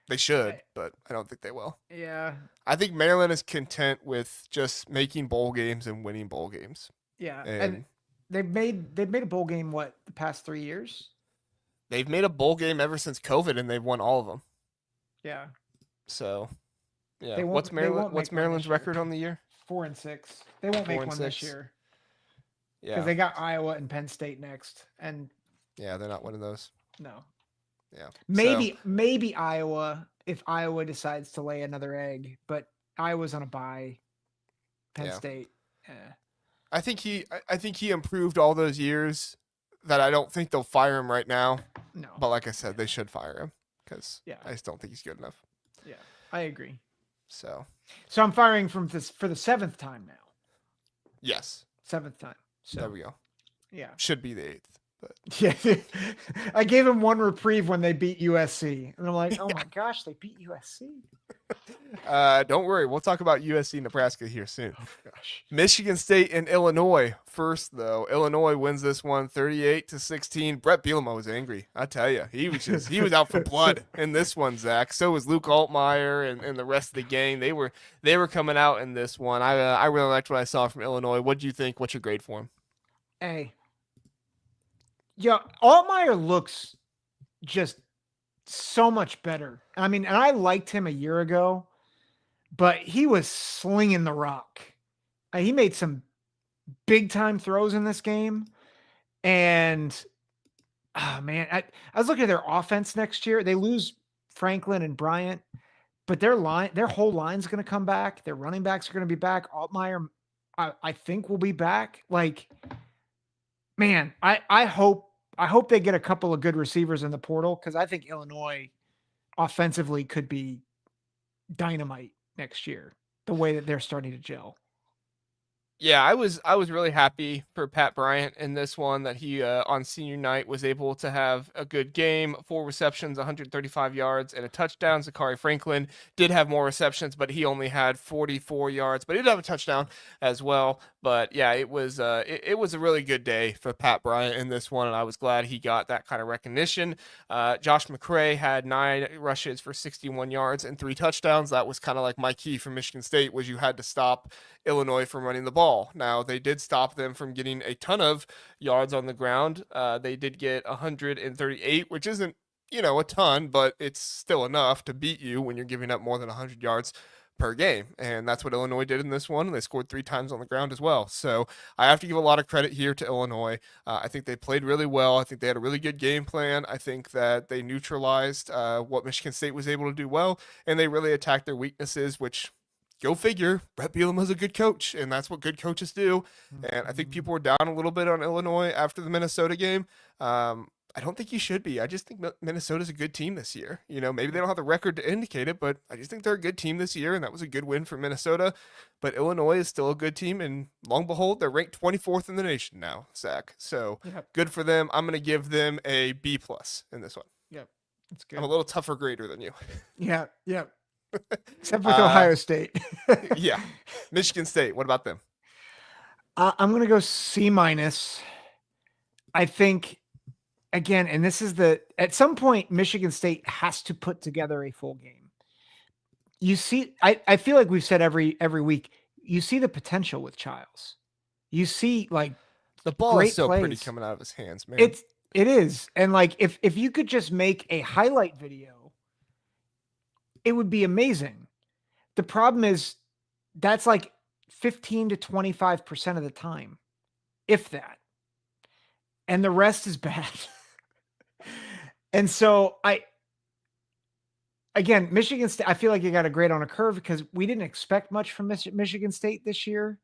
They should, but I don't think they will.
Yeah.
I think Maryland is content with just making bowl games and winning bowl games.
Yeah. And
And
they've made a bowl game the past 3 years?
they've made a bowl game ever since COVID, and they've won all of them.
Yeah.
So, yeah.
They won't
What's Maryland? What's
make one
Maryland's
this year.
record on the year?
4-6. They won't make
4 and
one this
6.
year
Yeah.
because they got Iowa and Penn State next, and
Yeah, they're not winning those.
no.
Yeah.
Maybe Iowa if Iowa decides to lay another egg, but Iowa's on a bye. Penn
Yeah.
State.
I think he improved all those years that I don't think they'll fire him right now.
No.
But like I said, they should fire him because
Yeah.
I just don't think he's good enough.
Yeah, I agree.
So
I'm firing for the 7th time now.
yes,
7th time. So
there we go.
yeah.
Should be the 8th. But
Yeah, I gave him one reprieve when they beat USC, and I'm like, oh my gosh, they beat USC.
don't worry, we'll talk about USC Nebraska here soon.
Oh gosh.
Michigan State and Illinois first, though. Illinois wins this one 38-16. Brett Bielema was angry. I tell you, he was out for blood in this one, Zach. So was Luke Altmaier and the rest of the gang. They were coming out in this one. I really liked what I saw from Illinois. What do you think? What's your grade for him?
A. Yeah, Altmaier looks just so much better. I mean, and I liked him a year ago, but he was slinging the rock. He made some big time throws in this game. And oh man, I was looking at their offense next year. They lose Franklin and Bryant, but their whole line's going to come back. Their running backs are going to be back. Altmaier, I think, will be back. Like, man, I hope they get a couple of good receivers in the portal, because I think Illinois offensively could be dynamite next year, the way that they're starting to gel.
Yeah, I was really happy for Pat Bryant in this one, that he on senior night was able to have a good game, 4 receptions, 135 yards, and a touchdown. Zachary Franklin did have more receptions, but he only had 44 yards, but he did have a touchdown as well. But yeah, it was a really good day for Pat Bryant in this one, and I was glad he got that kind of recognition. Josh McCray had 9 rushes for 61 yards and 3 touchdowns. That was kind of like my key for Michigan State, was you had to stop Illinois from running the ball. Now, they did stop them from getting a ton of yards on the ground. They did get 138, which isn't, a ton, but it's still enough to beat you when you're giving up more than 100 yards per game. And that's what Illinois did in this one. And they scored 3 times on the ground as well. So I have to give a lot of credit here to Illinois. I think they played really well. I think they had a really good game plan. I think that they neutralized what Michigan State was able to do well, and they really attacked their weaknesses, which, go figure, Brett Bielema is a good coach, and that's what good coaches do. And I think people were down a little bit on Illinois after the Minnesota game. I don't think you should be. I just think Minnesota's a good team this year. Maybe they don't have the record to indicate it, but I just think they're a good team this year, and that was a good win for Minnesota. But Illinois is still a good team, and long behold, they're ranked 24th in the nation now, Zach. So Good for them. I'm going to give them a B+ in this one.
Yep, that's good.
I'm a little tougher grader than you.
Yeah. Except with Ohio State.
Yeah. Michigan State, what about them?
I'm going to go C-. I think, again, and this is at some point, Michigan State has to put together a full game. You see, I feel like we've said every week, you see the potential with Childs. You see, like,
the ball is so
plays.
pretty coming out of his hands, man.
It is. And like, if you could just make a highlight video, it would be amazing. The problem is that's like 15 to 25% of the time, if that. And the rest is bad. And so Michigan State, I feel like you got a grade on a curve, because we didn't expect much from Michigan State this year,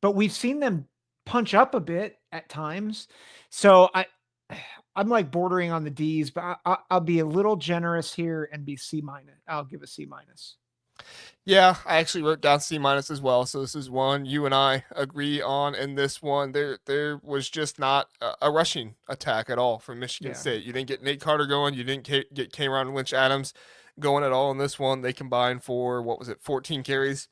but we've seen them punch up a bit at times. So I'm like bordering on the D's, but I'll be a little generous here and be C-. I'll give a C-.
Yeah, I actually wrote down C- as well. So this is one you and I agree on. In this one, there was just not a rushing attack at all from Michigan State. You didn't get Nate Carter going. You didn't get Cameron Lynch-Adams going at all in this one. They combined for, 14 carries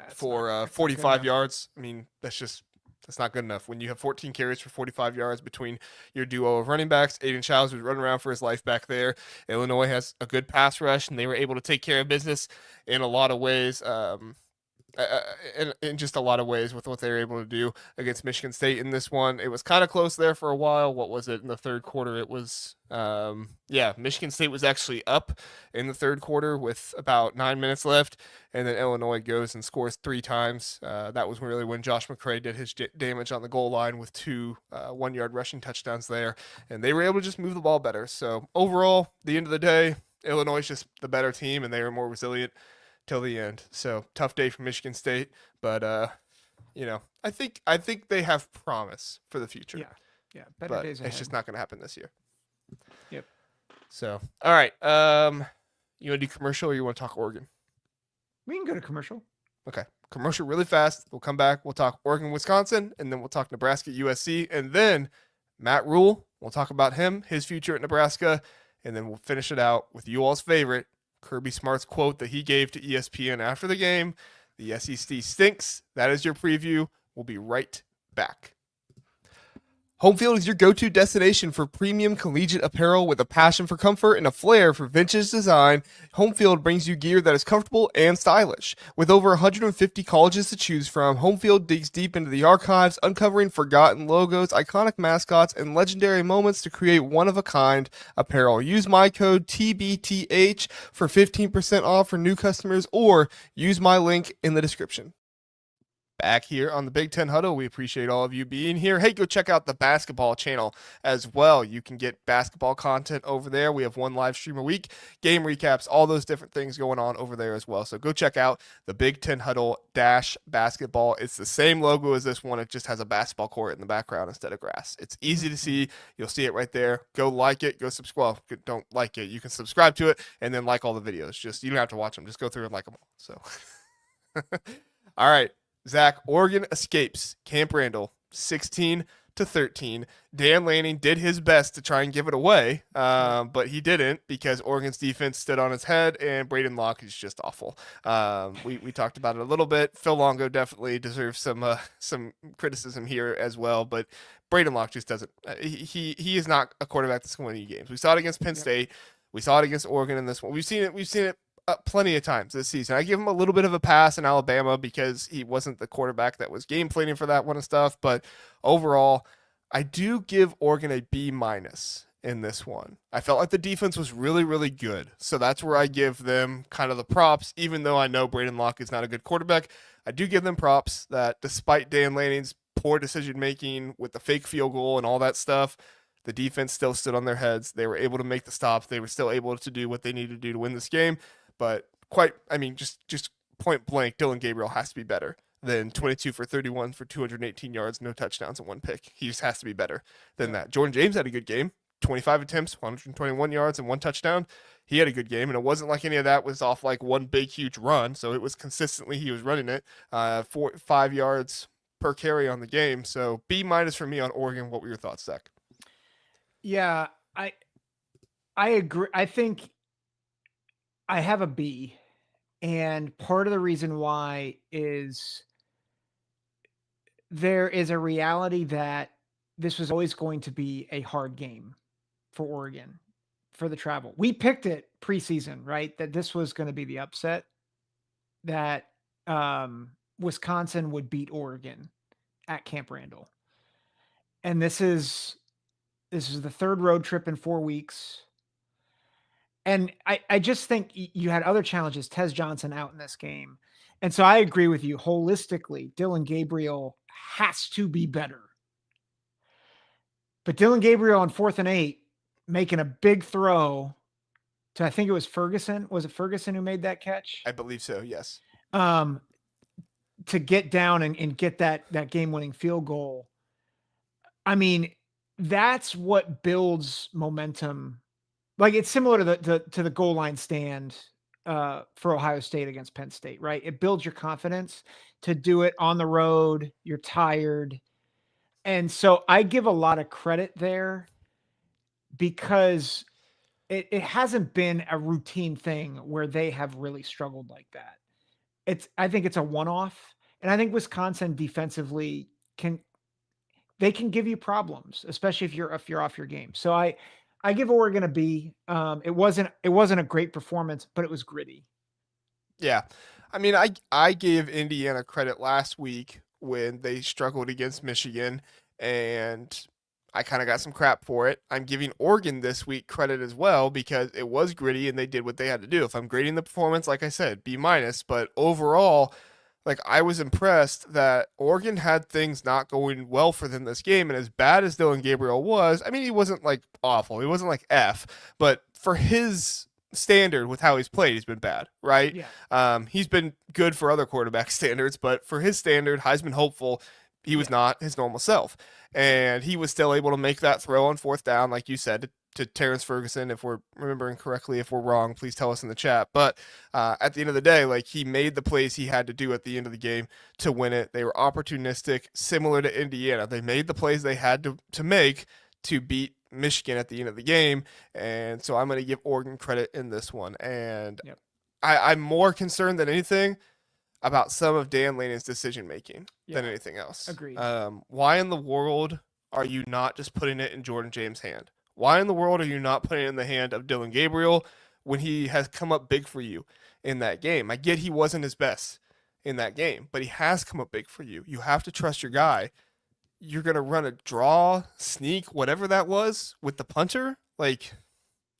for 45 yards. I mean, that's That's not good enough. When you have 14 carries for 45 yards between your duo of running backs, Aiden Childs was running around for his life back there. Illinois has a good pass rush, and they were able to take care of business in a lot of ways. In just a lot of ways with what they were able to do against Michigan State in this one. It was kind of close there for a while. What was it in the third quarter? It was, Michigan State was actually up in the third quarter with about 9 minutes left, and then Illinois goes and scores 3 times. That was really when Josh McCray did his damage on the goal line with 2 1-yard rushing touchdowns there, and they were able to just move the ball better. So overall, the end of the day, Illinois is just the better team, and they were more resilient till the end. So tough day for Michigan State, but I think they have promise for the future.
Yeah, better days ahead.
It's just not going to happen this year.
Yep.
So, all right. You want to do commercial or you want to talk Oregon?
We can go to commercial.
Okay. Commercial really fast. We'll come back. We'll talk Oregon, Wisconsin, and then we'll talk Nebraska, USC, and then Matt Rhule. We'll talk about him, his future at Nebraska, and then we'll finish it out with you all's favorite, Kirby Smart's quote that he gave to ESPN after the game. The SEC stinks. That is your preview. We'll be right back. Homefield is your go-to destination for premium collegiate apparel with a passion for comfort and a flair for vintage design. Homefield brings you gear that is comfortable and stylish. With over 150 colleges to choose from, Homefield digs deep into the archives, uncovering forgotten logos, iconic mascots, and legendary moments to create one-of-a-kind apparel. Use my code TBTH for 15% off for new customers, or use my link in the description. Back here on the Big Ten Huddle. We appreciate all of you being here. Hey, go check out the basketball channel as well. You can get basketball content over there. We have one live stream a week, game recaps, all those different things going on over there as well. So go check out the Big Ten Huddle -basketball. It's the same logo as this one. It just has a basketball court in the background instead of grass. It's easy to see. You'll see it right there. Go like it. Go subscribe. Don't like it. You can subscribe to it and then like all the videos. Just, you don't have to watch them. Just go through and like them all. So, all right. Zack, Oregon escapes Camp Randall 16-13. Dan Lanning did his best to try and give it away, but he didn't because Oregon's defense stood on its head, and Braden Locke is just awful. We talked about it a little bit. Phil Longo definitely deserves some criticism here as well, but Braden Locke just doesn't. He is not a quarterback that's going to win games. We saw it against Penn State. We saw it against Oregon in this one. We've seen it plenty of times this season. I give him a little bit of a pass in Alabama because he wasn't the quarterback that was game planning for that one and stuff. But overall, I do give Oregon a B- in this one. I felt like the defense was really, really good. So that's where I give them kind of the props, even though I know Braden Locke is not a good quarterback. I do give them props that despite Dan Lanning's poor decision-making with the fake field goal and all that stuff, the defense still stood on their heads. They were able to make the stops. They were still able to do what they needed to do to win this game. But just point blank, Dylan Gabriel has to be better than 22 for 31 for 218 yards, no touchdowns, and 1 pick. He just has to be better than that. Jordan James had a good game, 25 attempts, 121 yards, and 1 touchdown. He had a good game, and it wasn't like any of that was off like one big, huge run. So it was consistently he was running it, 5 yards per carry on the game. So B- for me on Oregon. What were your thoughts, Zack?
Yeah, I agree. I think I have a B, and part of the reason why is there is a reality that this was always going to be a hard game for Oregon for the travel. We picked it preseason, right? That this was going to be the upset, that Wisconsin would beat Oregon at Camp Randall. And this is the third road trip in 4 weeks. And I just think you had other challenges, Tez Johnson out in this game. And so I agree with you holistically. Dylan Gabriel has to be better. But Dylan Gabriel on 4th and 8, making a big throw to, I think it was Ferguson. Was it Ferguson who made that catch?
I believe so, yes.
To get down and get that game-winning field goal. I mean, that's what builds momentum. Like, it's similar to the goal line stand for Ohio State against Penn State, right? It builds your confidence to do it on the road. You're tired. And so I give a lot of credit there because it hasn't been a routine thing where they have really struggled like that. I think it's a one-off. And I think Wisconsin defensively can they can give you problems, especially if you're off your game. So I give Oregon a B. It wasn't a great performance, but it was gritty.
Yeah. I mean, I gave Indiana credit last week when they struggled against Michigan, and I kind of got some crap for it. I'm giving Oregon this week credit as well because it was gritty and they did what they had to do. If I'm grading the performance, like I said, B minus, but overall, like I was impressed that Oregon had things not going well for them this game, and as bad as Dylan Gabriel was, I mean, he wasn't like awful. He wasn't like F, but for his standard with how he's played, he's been bad, right?
Yeah.
He's been good for other quarterback standards, but for his standard, Heisman hopeful, he was not his normal self. And he was still able to make that throw on fourth down, like you said, to Terrence Ferguson. If we're remembering correctly, if we're wrong, please tell us in the chat. But at the end of the day, like he made the plays he had to do at the end of the game to win it. They were opportunistic, similar to Indiana. They made the plays they had to make to beat Michigan at the end of the game. And so I'm going to give Oregon credit in this one. And
Yep.
I'm more concerned than anything about some of Dan Lanning's decision making than anything else.
Agreed.
Why in the world are you not just putting it in Jordan James' hand? Why in the world are you not putting it in the hand of Dylan Gabriel when he has come up big for you in that game? I get he wasn't his best in that game, but he has come up big for you. You have to trust your guy. You're going to run a draw, sneak, whatever that was with the punter? Like,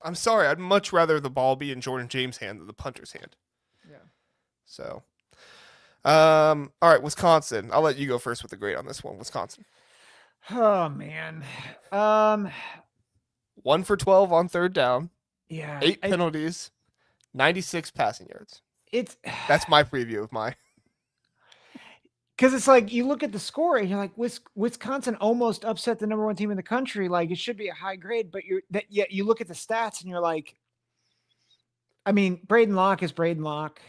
I'm sorry. I'd much rather the ball be in Jordan James' hand than the punter's hand.
Yeah.
So, all right, Wisconsin. I'll let you go first with the grade on this one. Wisconsin.
Oh man.
1 for 12 on third down.
Yeah.
8 penalties. 96 passing yards. That's my preview of my.
Because it's like you look at the score and you're like, Wisconsin almost upset the number 1 team in the country. Like it should be a high grade, but yet you look at the stats and you're like, I mean, Braden Locke is Braden Locke,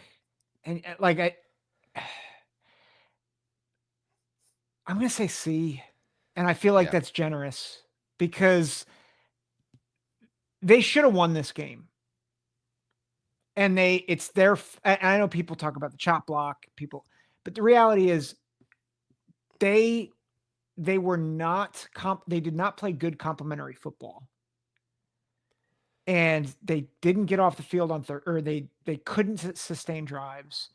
and like I'm gonna say C, and I feel like that's generous because they should have won this game. And it's their. I know people talk about the chop block, but the reality is, they were not they did not play good complementary football, and they didn't get off the field on third, or they couldn't sustain drives,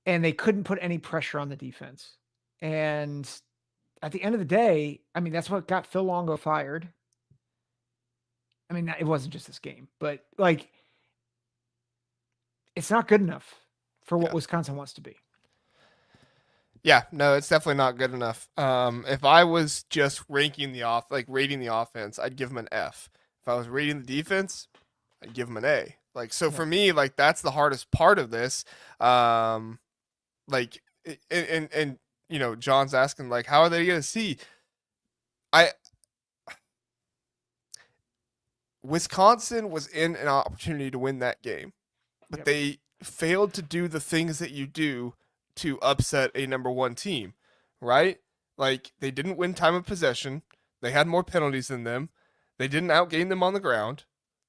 and they couldn't put any pressure on the defense. And at the end of the day, I mean, that's what got Phil Longo fired. I mean, it wasn't just this game, but like, it's not good enough for what Wisconsin wants to be.
Yeah, no, it's definitely not good enough. If I was just rating the offense, I'd give them an F. If I was rating the defense, I'd give them an A. Like, so for me, like that's the hardest part of this. Like, and you know, John's asking like, how are they going to see? Wisconsin was in an opportunity to win that game, but they failed to do the things that you do to upset a number 1 team, right? Like they didn't win time of possession. They had more penalties than them. They didn't outgain them on the ground.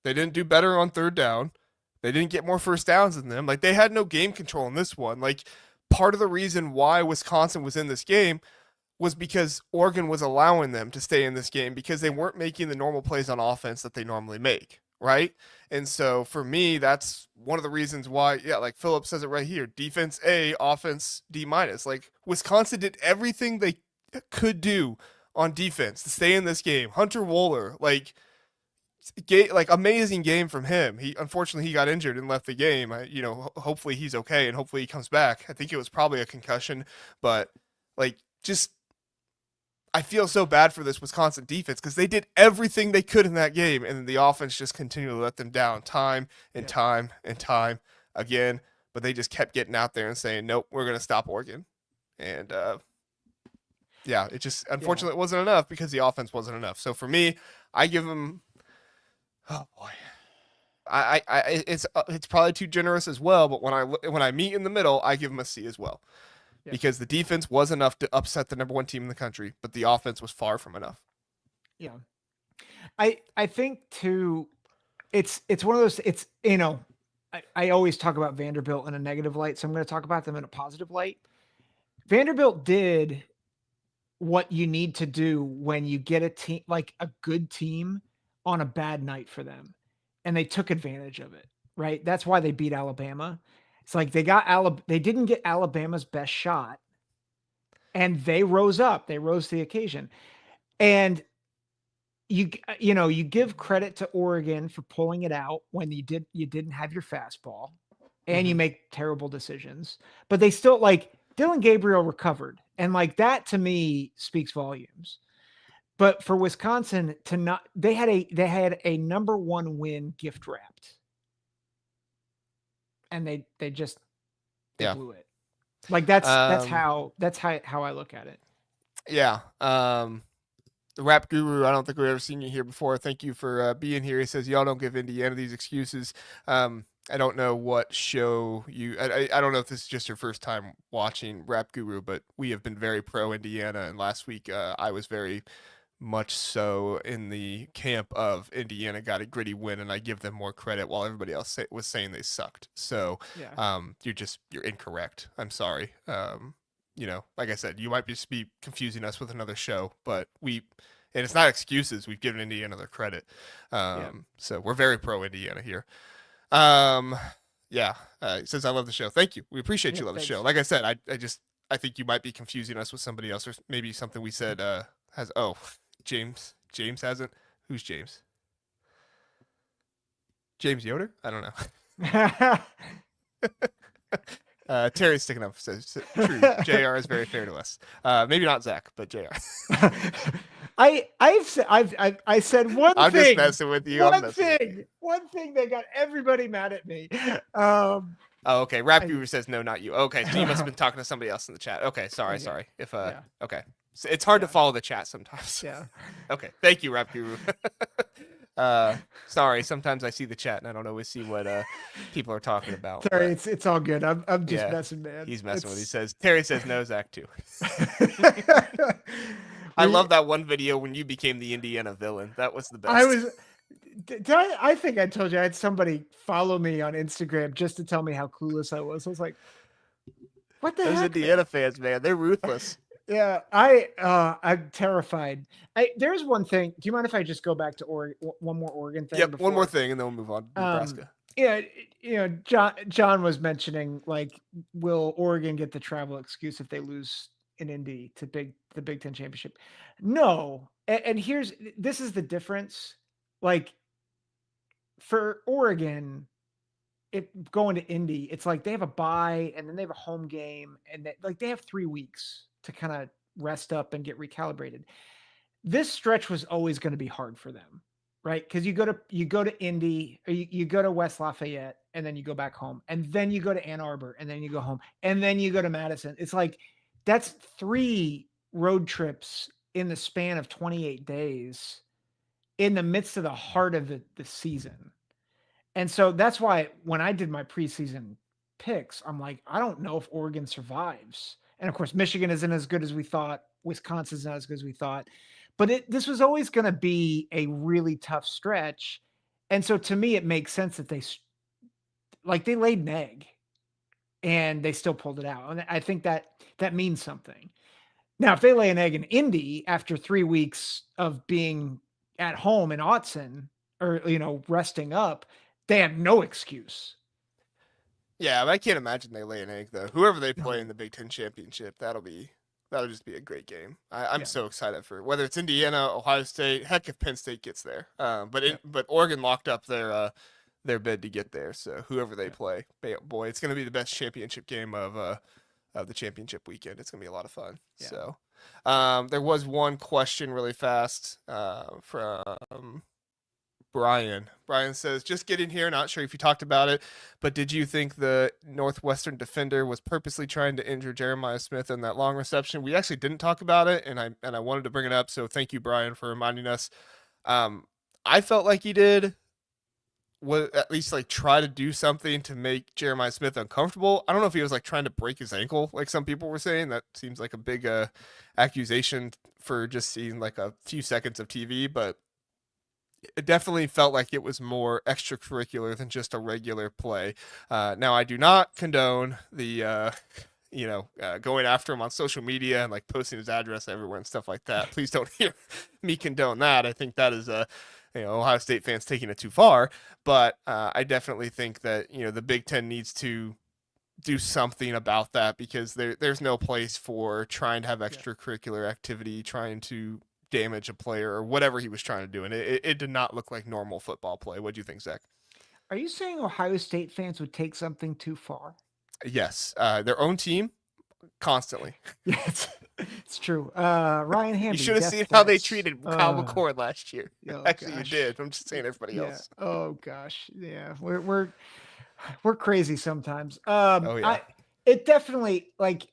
They didn't do better on third down. They didn't get more first downs than them. Like they had no game control in this one. Like part of the reason why Wisconsin was in this game was because Oregon was allowing them to stay in this game because they weren't making the normal plays on offense that they normally make, right? And so for me, that's one of the reasons why, like Philip says it right here, defense A, offense D minus. Like Wisconsin did everything they could do on defense to stay in this game. Hunter Wohler, like amazing game from him. Unfortunately he got injured and left the game. Hopefully he's okay and hopefully he comes back. I think it was probably a concussion, but like just I feel so bad for this Wisconsin defense because they did everything they could in that game, and then the offense just continued to let them down time and time and time again. But they just kept getting out there and saying, nope, we're going to stop Oregon. And, it just, unfortunately, it wasn't enough because the offense wasn't enough. So for me, I give them, oh boy, it's probably too generous as well. But when I meet in the middle, I give them a C as well. Yeah. Because the defense was enough to upset the number 1 team in the country, but the offense was far from enough.
Yeah. I think too, it's one of those, it's, I always talk about Vanderbilt in a negative light, so I'm going to talk about them in a positive light. Vanderbilt did what you need to do when you get a team, like a good team, on a bad night for them. And they took advantage of it, right? That's why they beat Alabama. It's like they didn't get Alabama's best shot, and they rose up. They rose to the occasion. And you give credit to Oregon for pulling it out when you didn't have your fastball, and you make terrible decisions, but they still, like, Dylan Gabriel recovered, and like that to me speaks volumes. But for Wisconsin to not, they had a number one win gift wrapped, and they blew it. Like that's how I look at it.
Yeah. The Rap Guru, I don't think we've ever seen you here before. Thank you for being here. He says, y'all don't give Indiana these excuses. I don't know what show I don't know if this is just your first time watching Rap Guru, but we have been very pro Indiana. And last week I was very much so in the camp of Indiana got a gritty win, and I give them more credit while everybody else was saying they sucked. So you're incorrect. I'm sorry. Like I said, you might just be confusing us with another show, but and it's not excuses. We've given Indiana their credit. So we're very pro Indiana here. He says, I love the show. Thank you. We appreciate you love the show. Like I said, I think you might be confusing us with somebody else, or maybe something we said James hasn't. Who's James? James Yoder? I don't know. Terry's sticking up, says true. JR is very fair to us. Maybe not Zack, but JR.
I said one thing.
I'm just messing with you.
One thing that got everybody mad at me.
Okay. Rap Guru says no, not you. Okay, so you must have been talking to somebody else in the chat. Okay, sorry. If okay. So it's hard to follow the chat sometimes.
Yeah.
Okay. Thank you, Rap Guru. Sorry. Sometimes I see the chat and I don't always see what people are talking about.
Sorry, it's all good. I'm just messing, man.
He's messing with. He says Terry says no, Zack too. I love that one video when you became the Indiana villain. That was the best.
I think I told you I had somebody follow me on Instagram just to tell me how clueless I was. I was like, what the heck?
Those Indiana fans, man, they're ruthless.
Yeah, I'm terrified. There's one thing. Do you mind if I just go back to one more Oregon thing?
Yep, one more thing, and then we'll move on to Nebraska.
Yeah, John was mentioning, like, will Oregon get the travel excuse if they lose in Indy to the Big Ten championship? No, and this is the difference. Like, for Oregon, going to Indy, it's like they have a bye and then they have a home game, and they have 3 weeks to kind of rest up and get recalibrated. This stretch was always going to be hard for them, right? Because you go to Indy, or you go to West Lafayette, and then you go back home, and then you go to Ann Arbor, and then you go home, and then you go to Madison. It's like that's 3 road trips in the span of 28 days in the midst of the heart of the season. And so that's why when I did my preseason picks, I'm like, I don't know if Oregon survives. And of course, Michigan isn't as good as we thought. Wisconsin's not as good as we thought. But this was always going to be a really tough stretch. And so to me, it makes sense that they laid an egg and they still pulled it out. And I think that means something. Now, if they lay an egg in Indy after 3 weeks of being at home in Autzen, or, resting up, they have no excuse.
Yeah, but I can't imagine they lay an egg, though. Whoever they play in the Big Ten championship, that'll just be a great game. I'm so excited for whether it's Indiana, Ohio State, heck, if Penn State gets there. But Oregon locked up their bid to get there. So whoever they play, boy, it's going to be the best championship game of the championship weekend. It's going to be a lot of fun. Yeah. So there was one question really fast from Brian. Brian says, just getting here, not sure if you talked about it, but did you think the Northwestern defender was purposely trying to injure Jeremiah Smith in that long reception? We actually didn't talk about it, and I wanted to bring it up, so thank you, Brian, for reminding us. I felt like he did at least try to do something to make Jeremiah Smith uncomfortable. I don't know if he was trying to break his ankle, like some people were saying. That seems like a big accusation for just seeing a few seconds of TV, but it definitely felt like it was more extracurricular than just a regular play. Now, I do not condone the going after him on social media and like posting his address everywhere and stuff like that. Please don't hear me condone that. I think that is Ohio State fans taking it too far. But I definitely think that the Big Ten needs to do something about that, because there's no place for trying to have extracurricular activity, trying to damage a player or whatever he was trying to do. And it did not look like normal football play. What do you think, Zach?
Are you saying Ohio State fans would take something too far?
Yes. Their own team constantly.
Yeah, it's true. Ryan Hamby.
You should have seen how they treated Kyle McCord last year.
Oh,
Actually,
gosh.
you did. I'm just saying everybody else.
Oh gosh. Yeah. We're crazy sometimes.
Oh yeah.
It definitely, like,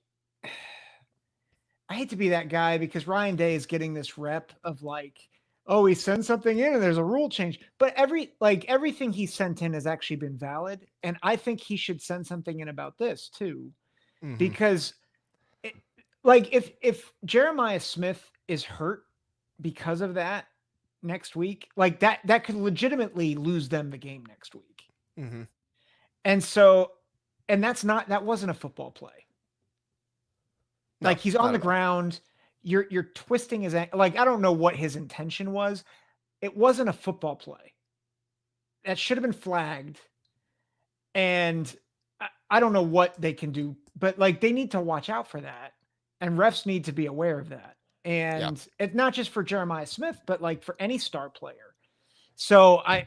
I hate to be that guy because Ryan Day is getting this rep of like, oh, he sent something in and there's a rule change. But everything he sent in has actually been valid. And I think he should send something in about this too.
Mm-hmm.
Because if Jeremiah Smith is hurt because of that next week, like that could legitimately lose them the game next week.
Mm-hmm.
And so, and that wasn't a football play.
No,
like he's on the ground. You're twisting his ankle. Like, I don't know what his intention was. It wasn't a football play. That should have been flagged. And I don't know what they can do, but like they need to watch out for that. And refs need to be aware of that. And it's not just for Jeremiah Smith, but like for any star player. So I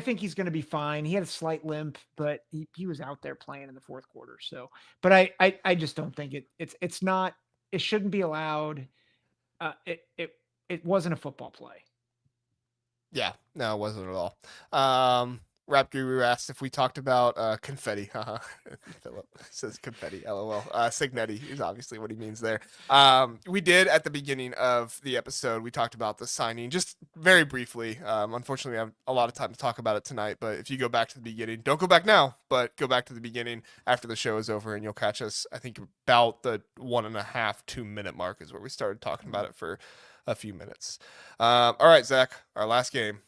think he's going to be fine. He had a slight limp, but he was out there playing in the fourth quarter. So, but I just don't think it's not, it shouldn't be allowed. It wasn't a football play.
Yeah, no, it wasn't at all. Rap Guru asked if we talked about confetti. Philip says confetti, lol. Signetti is obviously what he means there. We did at the beginning of the episode, we talked about the signing just very briefly. Unfortunately, I have a lot of time to talk about it tonight, but if you go back to the beginning, don't go back now, but go back to the beginning after the show is over and you'll catch us, I think, about the 1.5, 2 minute mark is where we started talking about it for a few minutes. All right, Zach, our last game.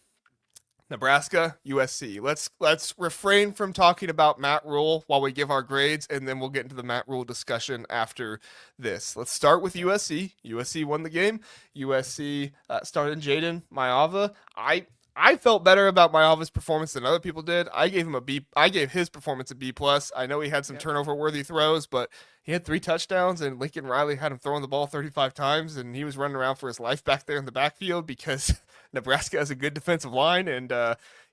Nebraska, USC. Let's refrain from talking about Matt Rhule while we give our grades, and then we'll get into the Matt Rhule discussion after this. Let's start with USC. USC won the game. USC started Jayden, Maiava. I felt better about Maiava's performance than other people did. I gave his performance a B+. I know he had some turnover-worthy throws, but he had 3 touchdowns, and Lincoln Riley had him throwing the ball 35 times, and he was running around for his life back there in the backfield because Nebraska has a good defensive line, and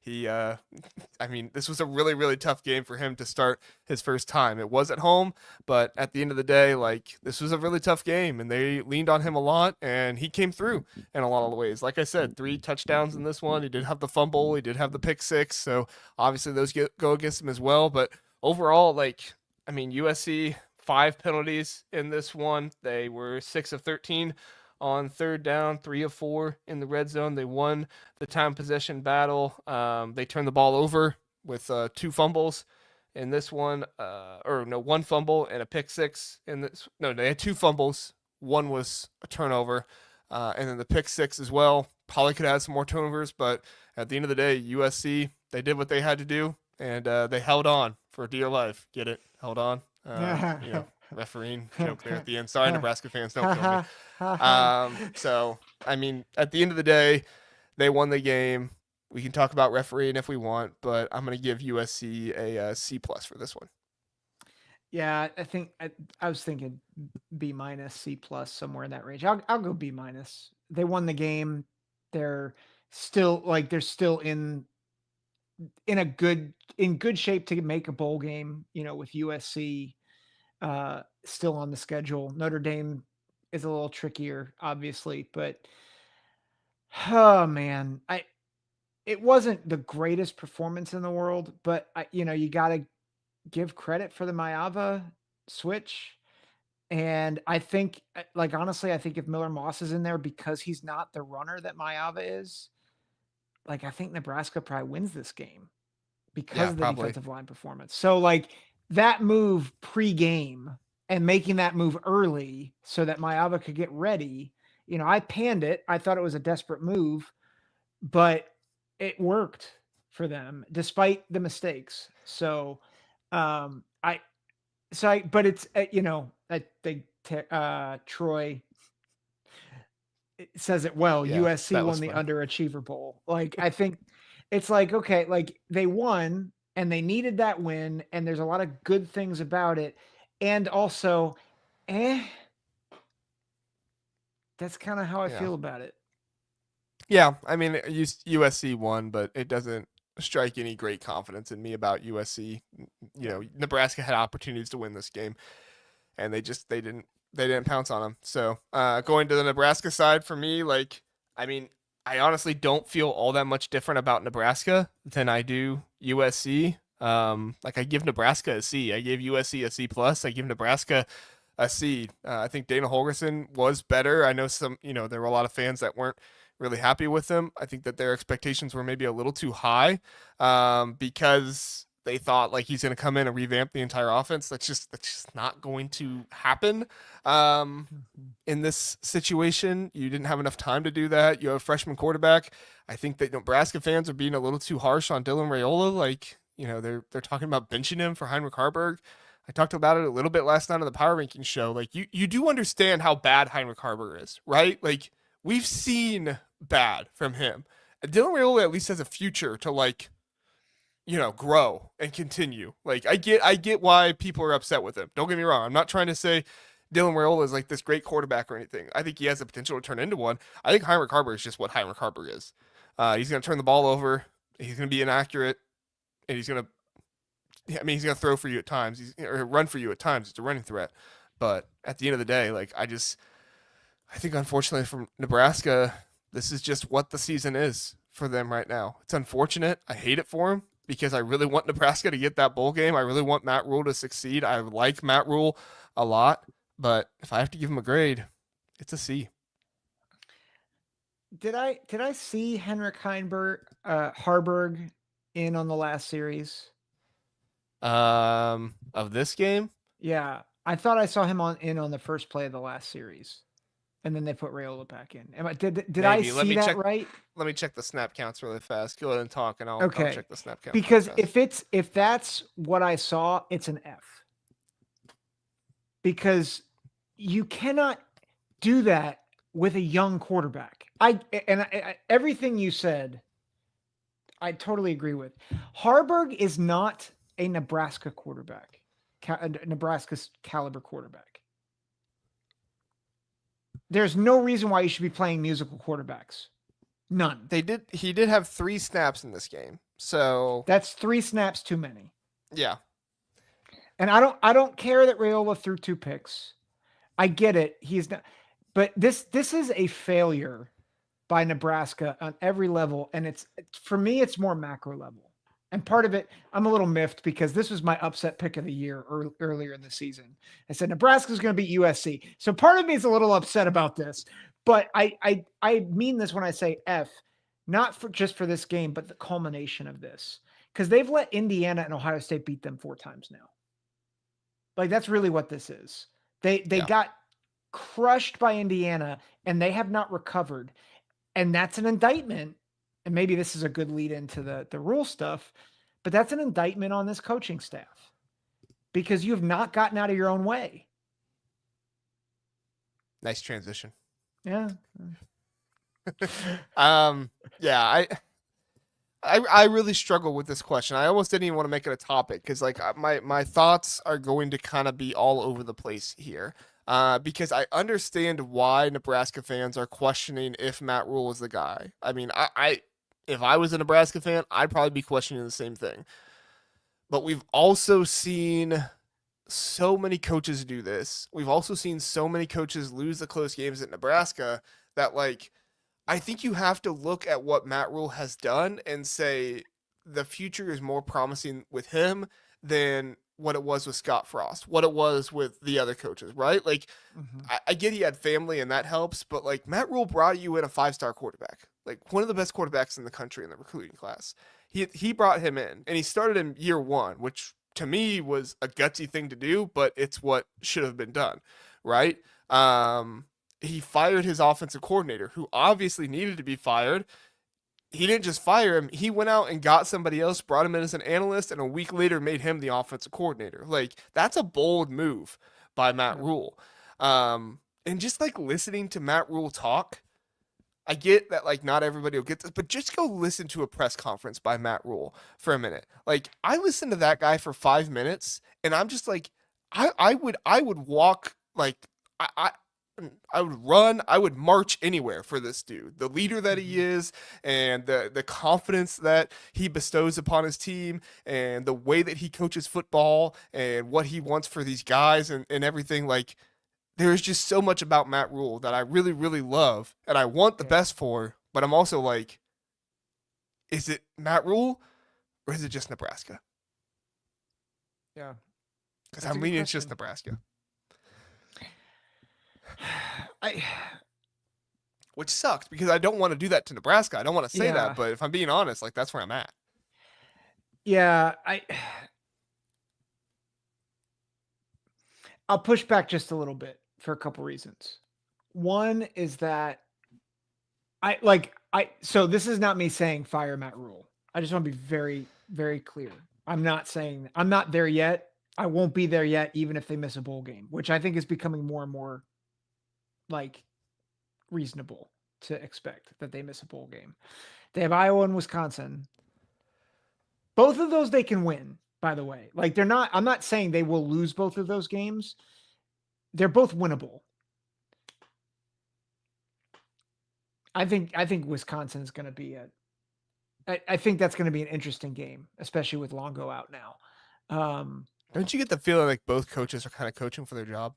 this was a really, really tough game for him to start his first time. It was at home, but at the end of the day, like, this was a really tough game, and they leaned on him a lot, and he came through in a lot of ways. Like I said, 3 touchdowns in this one. He did have the fumble. He did have the pick 6, so obviously those go against him as well. But overall, USC, 5 penalties in this one. They were 6 of 13 on third down, 3 of 4 in the red zone. They won the time possession battle. They turned the ball over with 2 fumbles in this one, 1 fumble and a pick 6 in this. No, they had 2 fumbles. 1 was a turnover, and then the pick 6 as well. Probably could have had some more turnovers, but at the end of the day, USC, they did what they had to do, and they held on for dear life. Get it? Held on. Refereeing joke there at the end. Sorry, Nebraska fans, don't kill me. So, at the end of the day, they won the game. We can talk about refereeing if we want, but I'm going to give USC a C+ for this one.
Yeah, I think I was thinking B-, C+, somewhere in that range. I'll go B-. They won the game. They're still in good shape to make a bowl game, with USC still on the schedule. Notre Dame is a little trickier, obviously, but oh man, it wasn't the greatest performance in the world, but you got to give credit for the Maiava switch. And I think, honestly, I think if Miller Moss is in there because he's not the runner that Maiava is, I think Nebraska probably wins this game because of the defensive line performance. So that move pre-game and making that move early so that Maiava could get ready, I panned it. I thought it was a desperate move, but it worked for them despite the mistakes. So So but it's I think Troy says it well.
Yeah,
USC
that
won
was
the
funny.
Underachiever Bowl. Like, I think it's like, okay, like they won and they needed that win, and there's a lot of good things about it. And also, eh, that's kind of how I
Yeah.
feel about it.
Yeah, I mean, USC won, but it doesn't strike any great confidence in me about USC.
Yeah.
Nebraska had opportunities to win this game, and they didn't pounce on them. So going to the Nebraska side for me, like, I mean, I honestly don't feel all that much different about Nebraska than I do USC. Like I give Nebraska a C. I gave USC a C plus. I give Nebraska a C. I think Dana Holgorsen was better. I know there were a lot of fans that weren't really happy with him. I think that their expectations were maybe a little too high because they thought like he's going to come in and revamp the entire offense. That's just not going to happen. In this situation, you didn't have enough time to do that. You have a freshman quarterback. I think that Nebraska fans are being a little too harsh on Dylan Raiola. Like, they're talking about benching him for Heinrich Harburg. I talked about it a little bit last night on the Power Ranking show. Like, you do understand how bad Heinrich Harburg is, right? Like, we've seen bad from him. And Dylan Raiola at least has a future to like, grow and continue. Like, I get why people are upset with him. Don't get me wrong. I'm not trying to say Dylan Raiola is like this great quarterback or anything. I think he has the potential to turn into one. I think Heinrich Harburg is just what Heinrich Harburg is. He's going to turn the ball over. He's going to be inaccurate, and he's going to. He's going to throw for you at times. Or run for you at times. It's a running threat. But at the end of the day, like I think unfortunately from Nebraska, this is just what the season is for them right now. It's unfortunate. I hate it for them because I really want Nebraska to get that bowl game. I really want Matt Rhule to succeed. I like Matt Rhule a lot. But if I have to give him a grade, it's a C.
Did I see Henrik Harburg in on the last series?
Of this game,
Yeah, I thought I saw him on the first play of the last series, and then they put Rayola back in. Did I
maybe. Let
see
me
that
check.
right?
Let me check the snap counts really fast. Go ahead and talk, and I'll
Okay,
check the snap counts really
because
fast.
if that's what I saw, it's an F. Because you cannot do that with a young quarterback. Everything you said, I totally agree with. Harburg is not a Nebraska quarterback, Nebraska's caliber quarterback. There's no reason why you should be playing musical quarterbacks. None.
He did have 3 snaps in this game. So
That's 3 snaps too many.
yeah.
And I don't care that Raiola threw 2 picks. I get it. He's not, but this is a failure by Nebraska on every level. And it's, for me, it's more macro level. And part of it, I'm a little miffed because this was my upset pick of the year earlier in the season. I said Nebraska's going to beat USC. So part of me is a little upset about this. But I mean this when I say F, not for just for this game, but the culmination of this. Because they've let Indiana and Ohio State beat them 4 times now. Like, that's really what this is. They got crushed by Indiana, and they have not recovered. And that's an indictment. And maybe this is a good lead into the Rhule stuff, but that's an indictment on this coaching staff because you have not gotten out of your own way.
Nice transition.
Yeah.
Yeah, I really struggle with this question. I almost didn't even want to make it a topic because like my thoughts are going to kind of be all over the place here. Because I understand why Nebraska fans are questioning if Matt Rhule is the guy. I mean, I if I was a Nebraska fan, I'd probably be questioning the same thing. But we've also seen so many coaches do this. We've also seen so many coaches lose the close games at Nebraska that like I think you have to look at what Matt Rhule has done and say the future is more promising with him than what it was with Scott Frost, what it was with the other coaches, right? Like, I get he had family and that helps, but like Matt Rhule brought you in a 5-star quarterback, like one of the best quarterbacks in the country in the recruiting class. He brought him in and he started in year 1, which to me was a gutsy thing to do, but it's what should have been done, right? He fired his offensive coordinator, who obviously needed to be fired. he didn't just fire him. He went out and got somebody else, brought him in as an analyst, and a week later made him the offensive coordinator. Like, that's a bold move by Matt
Yeah.
Rhule. And just like listening to Matt Rhule talk, I get that like not everybody will get this, but just go listen to a press conference by Matt Rhule for a minute. Like, I listened to that guy for 5 minutes, and I'm just like, I would walk like I would run, I would march anywhere for this dude. The leader that he is, and the confidence that he bestows upon his team, and the way that he coaches football, and what he wants for these guys, and everything. Like, there's just so much about Matt Rhule that I really, really love, and I want the
Yeah.
best for. But I'm also like, is it Matt Rhule or is it just Nebraska?
Yeah.
Because
That's a
I'm
good
leaning it's just
question.
Nebraska,
I
which sucks because I don't want to do that to Nebraska. I don't want to say
yeah.
that, but if I'm being honest, like that's where I'm at.
Yeah, I'll push back just a little bit for a couple reasons. One is that so this is not me saying fire Matt Rule. I just want to be very, very clear. I'm not saying I'm not there yet. I won't be there yet, even if they miss a bowl game, which I think is becoming more and more like reasonable to expect that they miss a bowl game. They have Iowa and Wisconsin. Both of those they can win, by the way. Like I'm not saying they will lose both of those games. They're both winnable. I think Wisconsin's going to be I think that's going to be an interesting game, especially with Longo out now.
Don't you get the feeling like both coaches are kind of coaching for their job?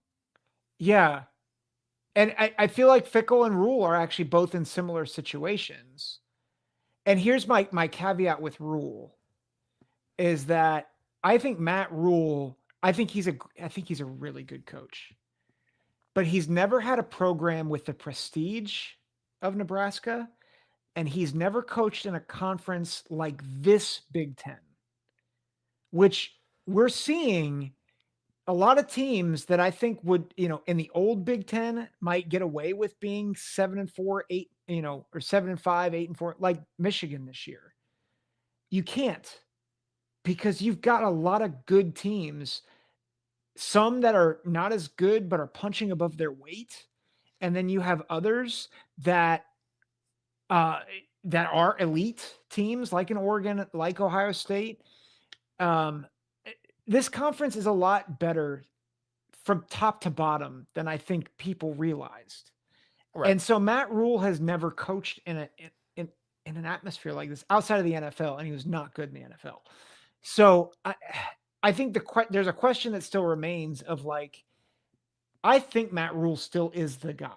Yeah. And I feel like Fickle and Rule are actually both in similar situations. And here's my caveat with Rule is that I think Matt Rule, I think he's a really good coach. But he's never had a program with the prestige of Nebraska, and he's never coached in a conference like this Big Ten, which we're seeing a lot of teams that I think would, in the old Big Ten might get away with being 7-4, 8, or 7-5, 8-4, like Michigan this year. You can't, because you've got a lot of good teams, some that are not as good but are punching above their weight, and then you have others that that are elite teams like in Oregon, like Ohio State. This conference is a lot better from top to bottom than I think people realized.
Right.
And so Matt Rule has never coached in an atmosphere like this outside of the NFL, and he was not good in the NFL. So I think there's a question that still remains of like, I think Matt Rule still is the guy.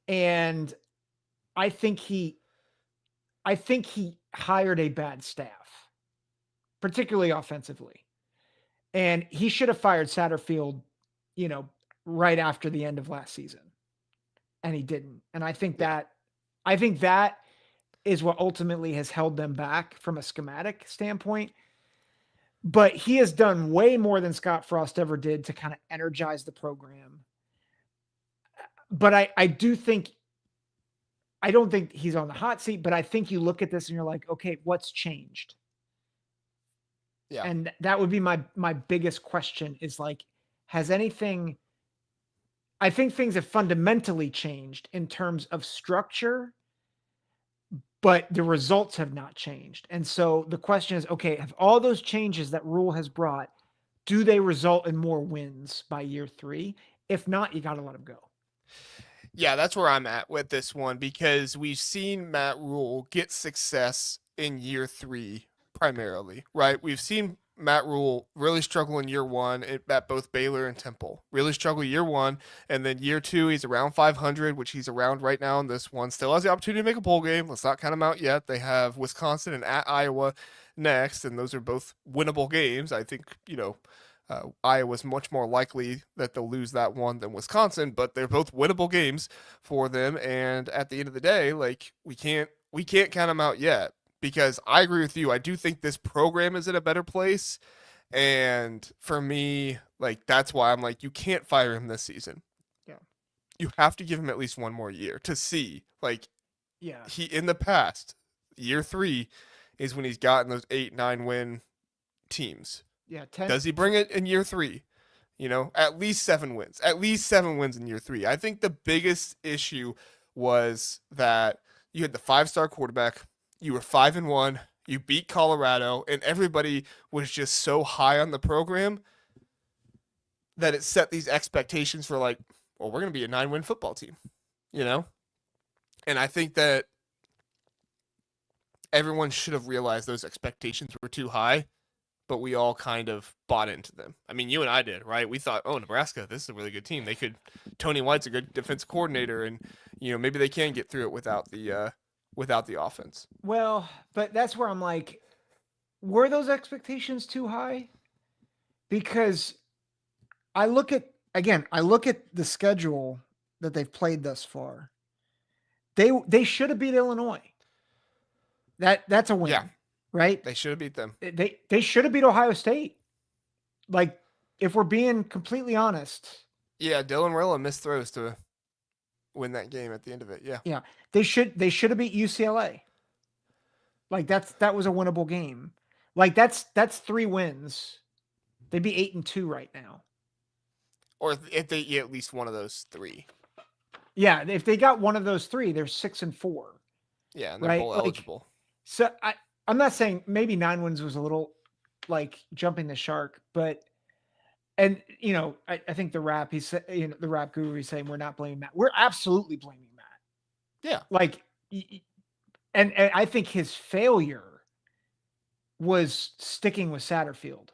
And I think he hired a bad staff, particularly offensively. And he should have fired Satterfield, right after the end of last season. And he didn't. And I think that is what ultimately has held them back from a schematic standpoint. But he has done way more than Scott Frost ever did to kind of energize the program. But I don't think he's on the hot seat, but I think you look at this and you're like, okay, what's changed?
Yeah.
And that would be my biggest question is like, has anything, I think things have fundamentally changed in terms of structure, but the results have not changed. And so the question is, okay, have all those changes that Rule has brought, do they result in more wins by year 3? If not, you got to let them go.
Yeah, that's where I'm at with this one because we've seen Matt Rule get success in year 3 primarily, right? We've seen Matt Rule really struggle in year 1 at both Baylor and Temple. Really struggle year 1, and then year 2 he's around 500, which he's around right now in this one. Still has the opportunity to make a bowl game. Let's not count him out yet. They have Wisconsin and at Iowa next, and those are both winnable games. I think, Iowa's much more likely that they'll lose that one than Wisconsin, but they're both winnable games for them. And at the end of the day, like we can't count them out yet because I agree with you. I do think this program is in a better place, and for me, like that's why I'm like you can't fire him this season.
Yeah,
you have to give him at least one more year to see. Like,
yeah,
he in the past Year 3 is when he's gotten those 8-9 win teams.
Yeah, 10.
Does he bring it in year 3? At least 7 wins. At least 7 wins in year 3. I think the biggest issue was that you had the 5-star quarterback. You were 5-1. You beat Colorado, and everybody was just so high on the program that it set these expectations for like, well, we're going to be a 9-win football team, And I think that everyone should have realized those expectations were too high, but we all kind of bought into them. I mean, you and I did, right? We thought, oh, Nebraska, this is a really good team. Tony White's a good defensive coordinator, and maybe they can get through it without the offense.
Well, but that's where I'm like, were those expectations too high? Because I look at the schedule that they've played thus far. They should have beat Illinois. That's a win.
Yeah.
Right?
They should have beat them.
They should have beat Ohio State. Like, if we're being completely honest.
Yeah, Dylan Rilla missed throws to win that game at the end of it. Yeah.
Yeah. They should have beat UCLA. Like, that was a winnable game. Like, that's 3 wins. They'd be 8-2 right now.
Or if they get at least one of those 3.
Yeah, if they got one of those 3, they're 6-4.
Yeah, and they're bowl eligible.
So I'm not saying maybe 9 wins was a little like jumping the shark, but I think the rap the rap guru, he's saying we're not blaming Matt. We're absolutely blaming Matt.
Yeah.
Like, and I think his failure was sticking with Satterfield.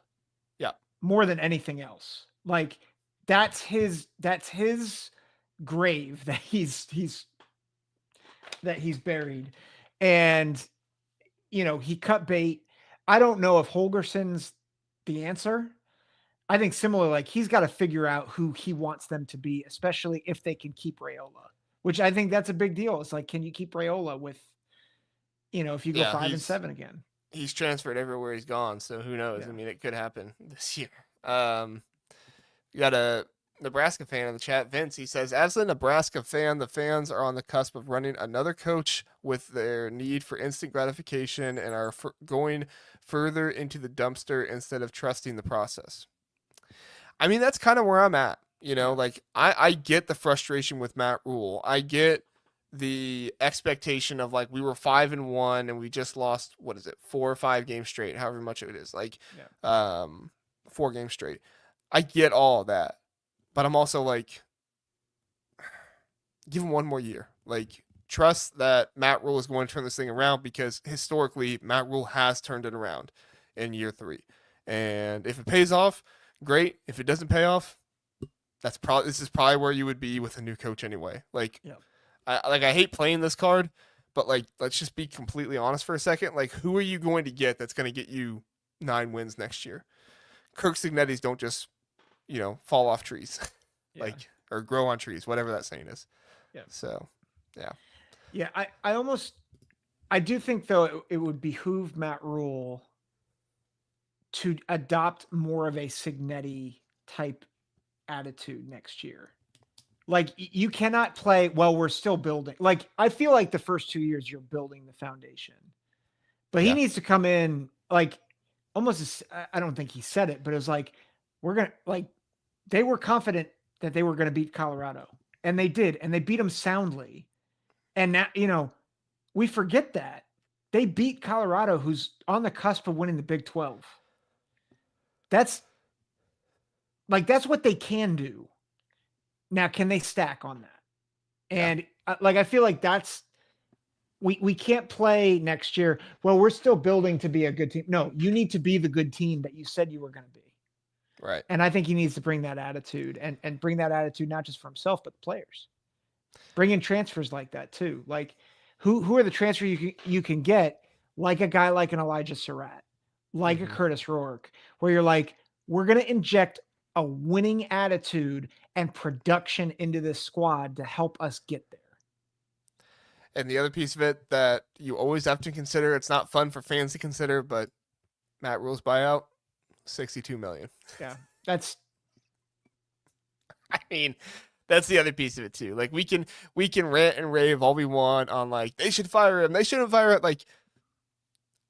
Yeah.
More than anything else. Like, that's his grave that he's buried. And he cut bait. I don't know if Holgorsen's the answer. I think similar, like, he's got to figure out who he wants them to be, especially if they can keep Raiola, which I think that's a big deal. It's like, can you keep Raiola with, if you go 5-7 again?
He's transferred everywhere he's gone, so who knows? Yeah. I mean, it could happen this year. You got a Nebraska fan in the chat, Vince. He says, as a Nebraska fan, the fans are on the cusp of running another coach with their need for instant gratification and are going further into the dumpster instead of trusting the process. I mean, that's kind of where I'm at. Like, I get the frustration with Matt Rhule. I get the expectation of, like, we were 5-1 and we just lost, 4 or 5 games straight, however much it is, like, 4 games straight. I get all of that. But I'm also like, give him one more year. Like, trust that Matt Rhule is going to turn this thing around, because historically Matt Rhule has turned it around in year 3. And if it pays off, great. If it doesn't pay off, this is probably where you would be with a new coach anyway. Like, I hate playing this card, but, like, let's just be completely honest for a second. Like, who are you going to get that's going to get you 9 wins next year? Kirk Signetti's don't just fall off trees, or grow on trees, whatever that saying is. Yeah. So, yeah.
Yeah. I do think, though, it would behoove Matt Rhule to adopt more of a Signetti type attitude next year. Like, you cannot play, well, we're still building. Like, I feel like the first 2 years you're building the foundation, but he needs to come in, like, almost, I don't think he said it, but it was like, they were confident that they were going to beat Colorado, and they did, and they beat them soundly. And now, we forget that they beat Colorado, who's on the cusp of winning the Big 12. That's what they can do. Now, can they stack on that? And I feel like we can't play next year. Well, we're still building to be a good team. No, you need to be the good team that you said you were going to be.
Right.
And I think he needs to bring that attitude and bring that attitude, not just for himself, but the players. Bring in transfers like that too. Like, who are the transfers you can get, like a guy like an Elijah Surratt, like a Curtis Rourke, where you're like, we're going to inject a winning attitude and production into this squad to help us get there.
And the other piece of it that you always have to consider, it's not fun for fans to consider, but Matt Rhule's buyout, $62 million.
Yeah,
I mean, that's the other piece of it too. Like, we can rant and rave all we want on, like, they should fire him, they shouldn't fire it. Like,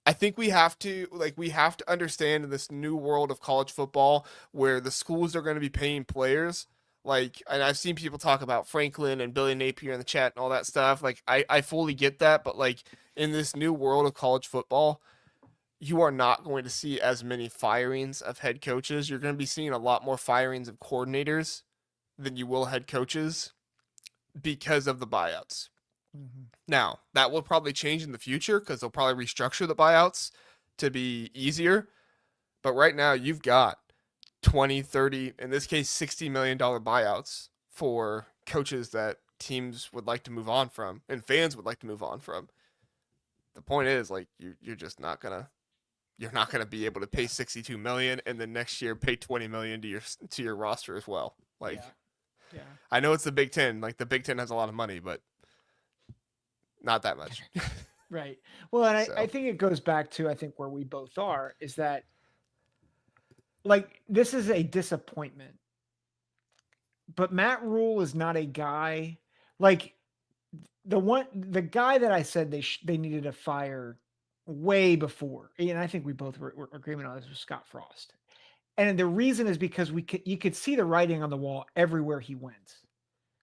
I think we have to understand in this new world of college football where the schools are going to be paying players. Like, and I've seen people talk about Franklin and Billy Napier in the chat and all that stuff. Like, I fully get that, but like in this new world of college football, you are not going to see as many firings of head coaches. You're going to be seeing a lot more firings of coordinators than you will head coaches because of the buyouts.
Mm-hmm.
Now, that will probably change in the future because they'll probably restructure the buyouts to be easier. But right now, you've got 20, 30, in this case, $60 million buyouts for coaches that teams would like to move on from and fans would like to move on from. The point is, like, you're just not gonna be able to pay 62 million and then next year pay 20 million to your roster as well. Like,
yeah.
I know it's the Big Ten. Like, the Big Ten has a lot of money, but not that much.
Right. Well, and
So.
I think it goes back to, I think where we both are is that, like, this is a disappointment, but Matt Rhule is not a guy like the guy that I said they needed to fire way before. And I think we both were agreement on this was Scott Frost. And the reason is because you could see the writing on the wall everywhere he went.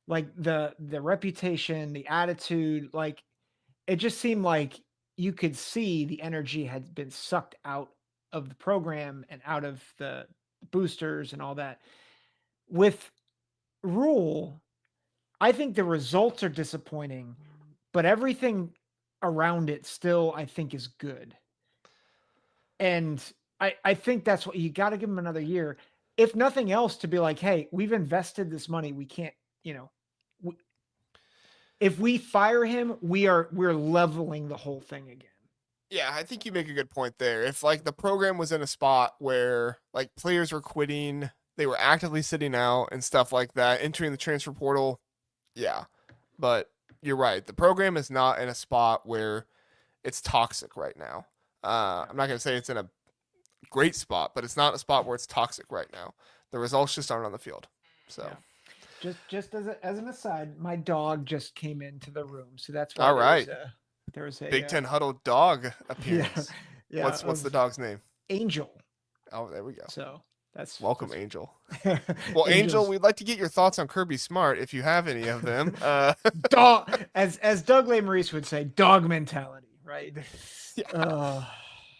Like the reputation, the attitude, like it just seemed like you could see the energy had been sucked out of the program and out of the boosters and all that. With Rhule, I think the results are disappointing, but everything around it still, I think, is good. And I think that's what you got to give him another year. If nothing else, to be like, hey, we've invested this money. We can't, if we fire him, we're leveling the whole thing again.
Yeah, I think you make a good point there. If like the program was in a spot where like players were quitting, they were actively sitting out and stuff like that, entering the transfer portal, yeah. But you're right. The program is not in a spot where it's toxic right now. I'm not going to say it's in a great spot, but it's not a spot where it's toxic right now. The results just aren't on the field. So.
Yeah. Just as an aside, my dog just came into the room, so that's why
all right.
There was a
Big Ten Huddle dog appearance.
Yeah.
What's the dog's name?
Angel.
Oh, there we go.
So that's
welcome, Angel. Well, Angel, we'd like to get your thoughts on Kirby Smart if you have any of them.
Dog, as Doug Maurice would say, dog mentality, right?
Yeah.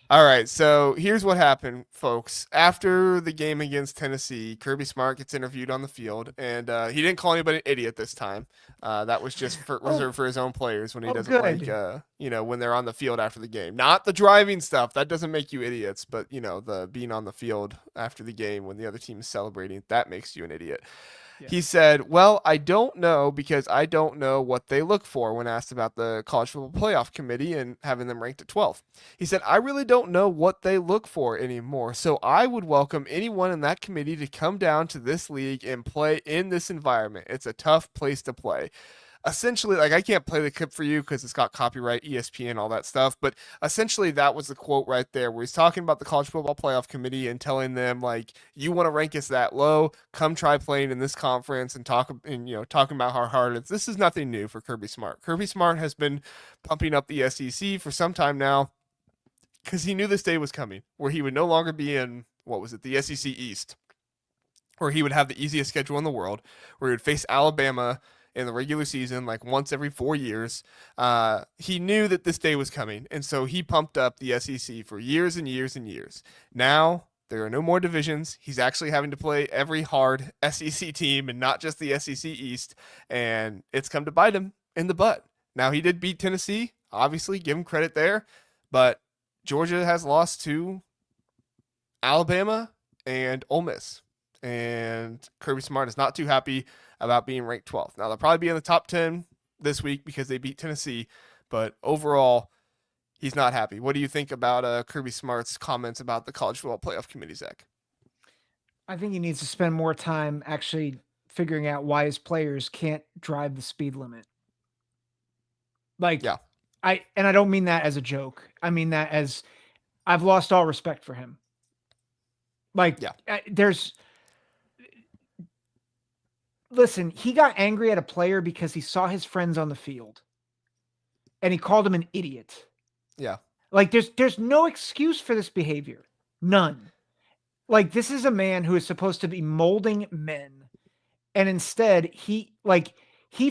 All right, so here's what happened, folks. After the game against Tennessee, Kirby Smart gets interviewed on the field, and he didn't call anybody an idiot this time. That was just reserved for his own players when he doesn't like, when they're on the field after the game. Not the driving stuff. That doesn't make you idiots, but, the being on the field after the game when the other team is celebrating, that makes you an idiot. Yeah. He said, well, I don't know because I don't know what they look for when asked about the College Football Playoff Committee and having them ranked at 12th. He said, I really don't know what they look for anymore, so I would welcome anyone in that committee to come down to this league and play in this environment. It's a tough place to play. Essentially, like, I can't play the clip for you because it's got copyright, ESPN, all that stuff. But essentially, that was the quote right there where he's talking about the College Football Playoff Committee and telling them, like, you want to rank us that low? Come try playing in this conference and talking about how hard it is. This is nothing new for Kirby Smart. Kirby Smart has been pumping up the SEC for some time now because he knew this day was coming where he would no longer be in, the SEC East, where he would have the easiest schedule in the world, where he would face Alabama in the regular season, like once every 4 years. He knew that this day was coming, and so he pumped up the SEC for years and years and years. Now, there are no more divisions. He's actually having to play every hard SEC team and not just the SEC East, and it's come to bite him in the butt. Now, he did beat Tennessee, obviously, give him credit there, but Georgia has lost to Alabama and Ole Miss, and Kirby Smart is not too happy about being ranked 12th. Now, they'll probably be in the top 10 this week because they beat Tennessee, but overall, he's not happy. What do you think about Kirby Smart's comments about the College Football Playoff Committee, Zach?
I think he needs to spend more time actually figuring out why his players can't drive the speed limit.
Yeah.
I don't mean that as a joke. I mean that as I've lost all respect for him. Listen, he got angry at a player because he saw his friends on the field and he called him an idiot.
Yeah.
Like there's no excuse for this behavior. None. Like this is a man who is supposed to be molding men, and instead he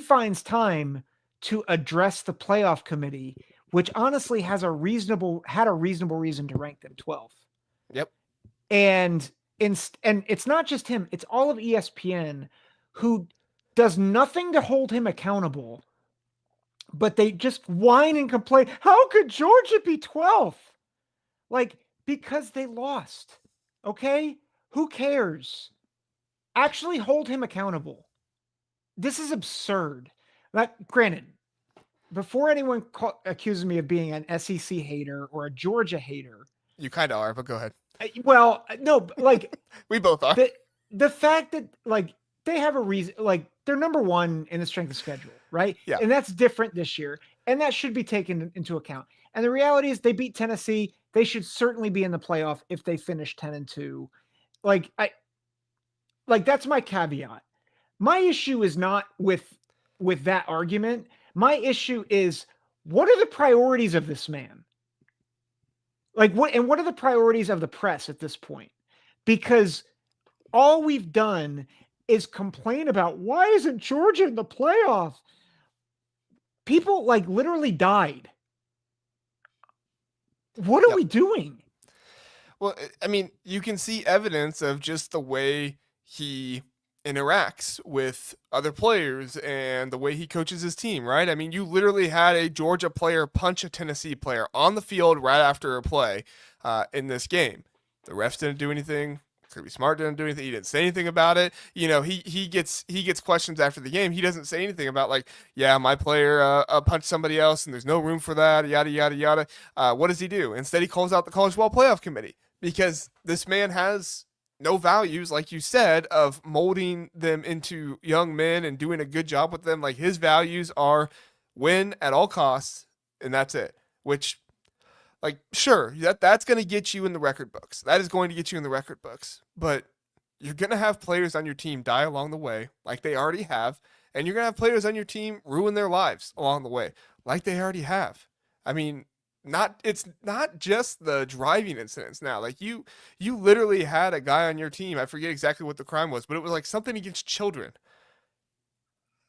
finds time to address the playoff committee, which honestly had a reasonable reason to rank them 12th.
Yep.
And it's not just him, it's all of ESPN who does nothing to hold him accountable, but they just whine and complain. How could Georgia be 12th? Like, because they lost. Okay? Who cares? Actually hold him accountable. This is absurd. Granted, before anyone accuses me of being an SEC hater or a Georgia hater.
You kind of are, but go ahead.
Well, no, like
we both are.
The fact that like they have a reason, like they're number one in the strength of schedule, right?
Yeah.
And that's different this year. And that should be taken into account. And the reality is they beat Tennessee. They should certainly be in the playoff if they finish 10-2. Like that's my caveat. My issue is not with that argument. My issue is, what are the priorities of this man? Like what are the priorities of the press at this point? Because all we've done is complain about, why isn't Georgia in the playoff? People like literally died. What are we doing?
Well, I mean, you can see evidence of just the way he interacts with other players and the way he coaches his team, right? I mean, you literally had a Georgia player punch a Tennessee player on the field right after a play in this game. The refs didn't do anything. Kirby Smart didn't do anything. He didn't say anything about it. You know, he gets questions after the game. He doesn't say anything about like, yeah, my player punched somebody else and there's no room for that, yada, yada, yada. What does he do? Instead, he calls out the College Football Playoff Committee because this man has no values, like you said, of molding them into young men and doing a good job with them. Like his values are win at all costs, and that's it. Which, like, sure, that's going to get you in the record books. That is going to get you in the record books. But you're going to have players on your team die along the way, like they already have. And you're going to have players on your team ruin their lives along the way, like they already have. I mean, it's not just the driving incidents now. Like you literally had a guy on your team. I forget exactly what the crime was, but it was like something against children.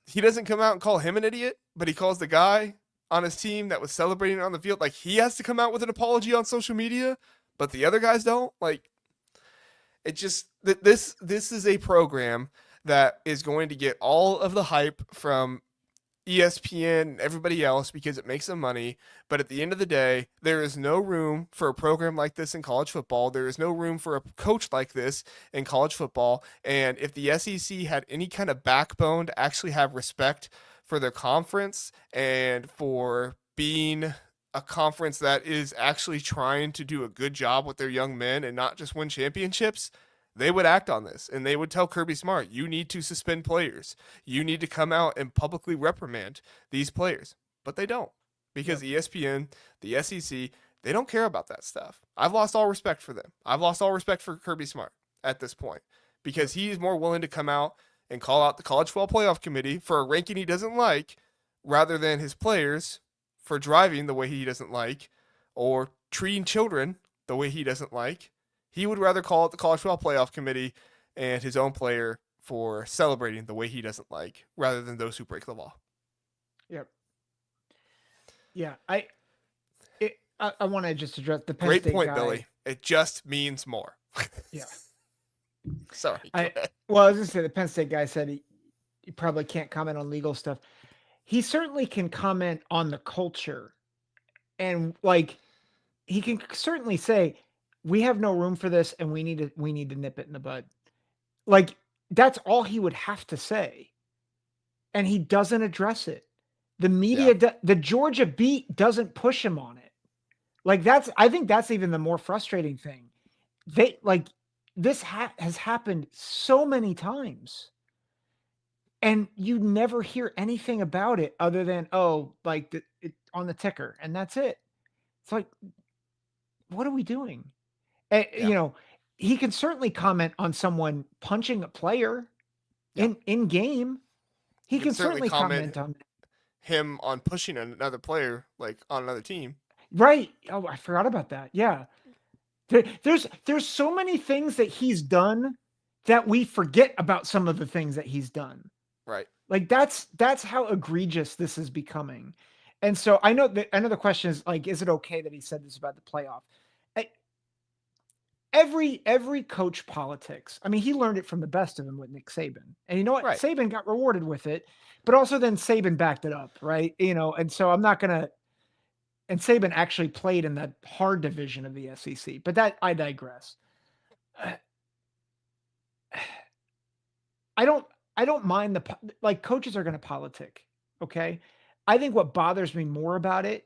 He doesn't come out and call him an idiot, but he calls the guy on his team that was celebrating on the field. Like he has to come out with an apology on social media, but the other guys don't. Like it just, this is a program that is going to get all of the hype from ESPN and everybody else because it makes them money. But at the end of the day, there is no room for a program like this in college football. There is no room for a coach like this in college football. And if the SEC had any kind of backbone to actually have respect for their conference and for being a conference that is actually trying to do a good job with their young men and not just win championships, they would act on this and they would tell Kirby Smart, you need to suspend players. You need to come out and publicly reprimand these players. But they don't, because ESPN, the SEC, they don't care about that stuff. I've lost all respect for them. I've lost all respect for Kirby Smart at this point because he's more willing to come out and call out the College Football Playoff Committee for a ranking he doesn't like rather than his players for driving the way he doesn't like or treating children the way he doesn't like. He would rather call it the College Football Playoff Committee and his own player for celebrating the way he doesn't like, rather than those who break the law.
Yep. Yeah, I want to just address the Penn
Great
State
point,
guy.
Billy. It just means more.
Yeah.
Sorry.
I was going to say the Penn State guy said he probably can't comment on legal stuff. He certainly can comment on the culture, and like he can certainly say, we have no room for this and we need to nip it in the bud. Like that's all he would have to say. And he doesn't address it. The media, the Georgia beat doesn't push him on it. Like I think that's even the more frustrating thing. They like this has happened so many times. And you never hear anything about it other than, like it on the ticker, and that's it. It's like, what are we doing? You know, he can certainly comment on someone punching a player in game. He can certainly comment on
him on pushing another player, like on another team.
Right. Oh, I forgot about that. Yeah. There's so many things that he's done that we forget about some of the things that he's done.
Right.
Like that's how egregious this is becoming. And so I know the question is like, is it okay that he said this about the playoff? I, every coach politics. I mean, he learned it from the best of them with Nick Saban. And you know what?
Right.
Saban got rewarded with it, but also then Saban backed it up, right? And so I'm not gonna and Saban actually played in the hard division of the SEC, but that I digress. I don't I don't mind like coaches are going to politic, okay? I think what bothers me more about it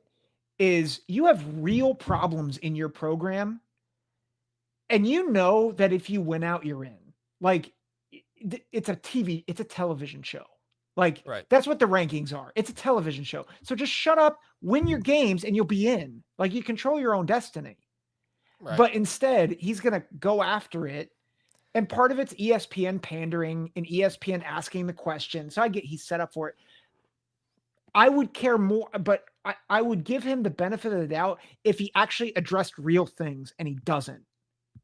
is you have real problems in your program and you know that if you win out you're in. Like it's a television show. Like
Right.
that's what the rankings are. It's a television show. So just shut up, win your games and you'll be in. Like you control your own destiny.
Right.
But instead, he's going to go after it. And part of it's ESPN pandering and ESPN asking the question. So I get he's set up for it. I would care more, but I would give him the benefit of the doubt if he actually addressed real things, and he doesn't.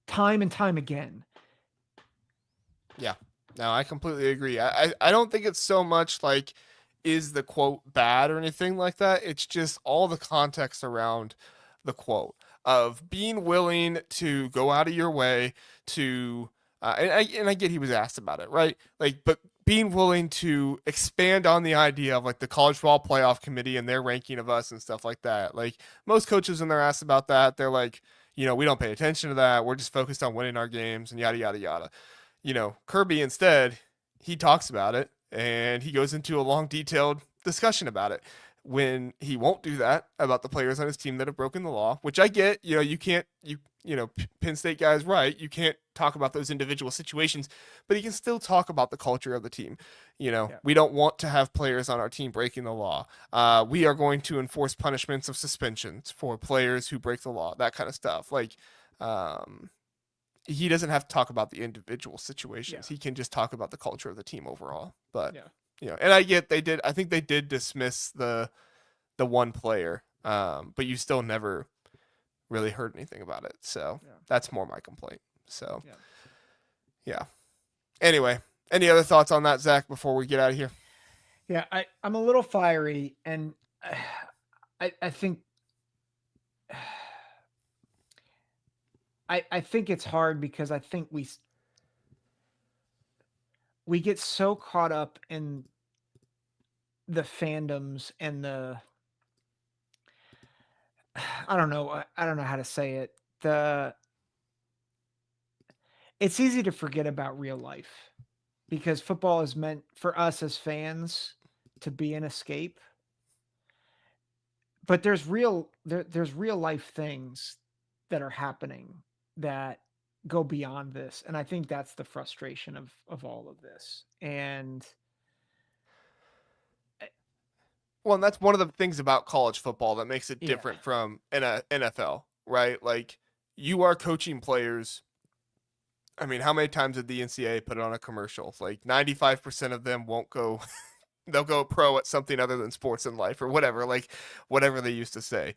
Time and time again.
Yeah. No, I completely agree. I don't think it's so much like, is the quote bad or anything like that. It's just all the context around the quote of being willing to go out of your way to, and I get he was asked about it, right? Like, but being willing to expand on the idea of like the college football playoff committee and their ranking of us and stuff like that. Like most coaches, when they're asked about that, they're like, we don't pay attention to that. We're just focused on winning our games and yada, yada, yada. Kirby instead, he talks about it and he goes into a long, detailed discussion about it. When he won't do that about the players on his team that have broken the law, which I get, you can't, Penn State guy's right. You can't talk about those individual situations, but he can still talk about the culture of the team. We don't want to have players on our team breaking the law. We are going to enforce punishments of suspensions for players who break the law, that kind of stuff. Like, he doesn't have to talk about the individual situations. He can just talk about the culture of the team overall. But and I get I think they did dismiss the one player, but you still never really heard anything about it. So that's more my complaint. So yeah. Anyway, any other thoughts on that, Zach, before we get out of here?
Yeah, I'm a little fiery, and I think I think it's hard because I think we get so caught up in the fandoms and I don't know how to say it. It's easy to forget about real life because football is meant for us as fans to be an escape. But there's real life things that are happening that go beyond this, and I think that's the frustration of all of this. And
well, and that's one of the things about college football that makes it different from NFL, right? Like you are coaching players. I mean, how many times did the NCAA put it on a commercial? Like 95% of them won't go. They'll go pro at something other than sports in life or whatever, like whatever they used to say.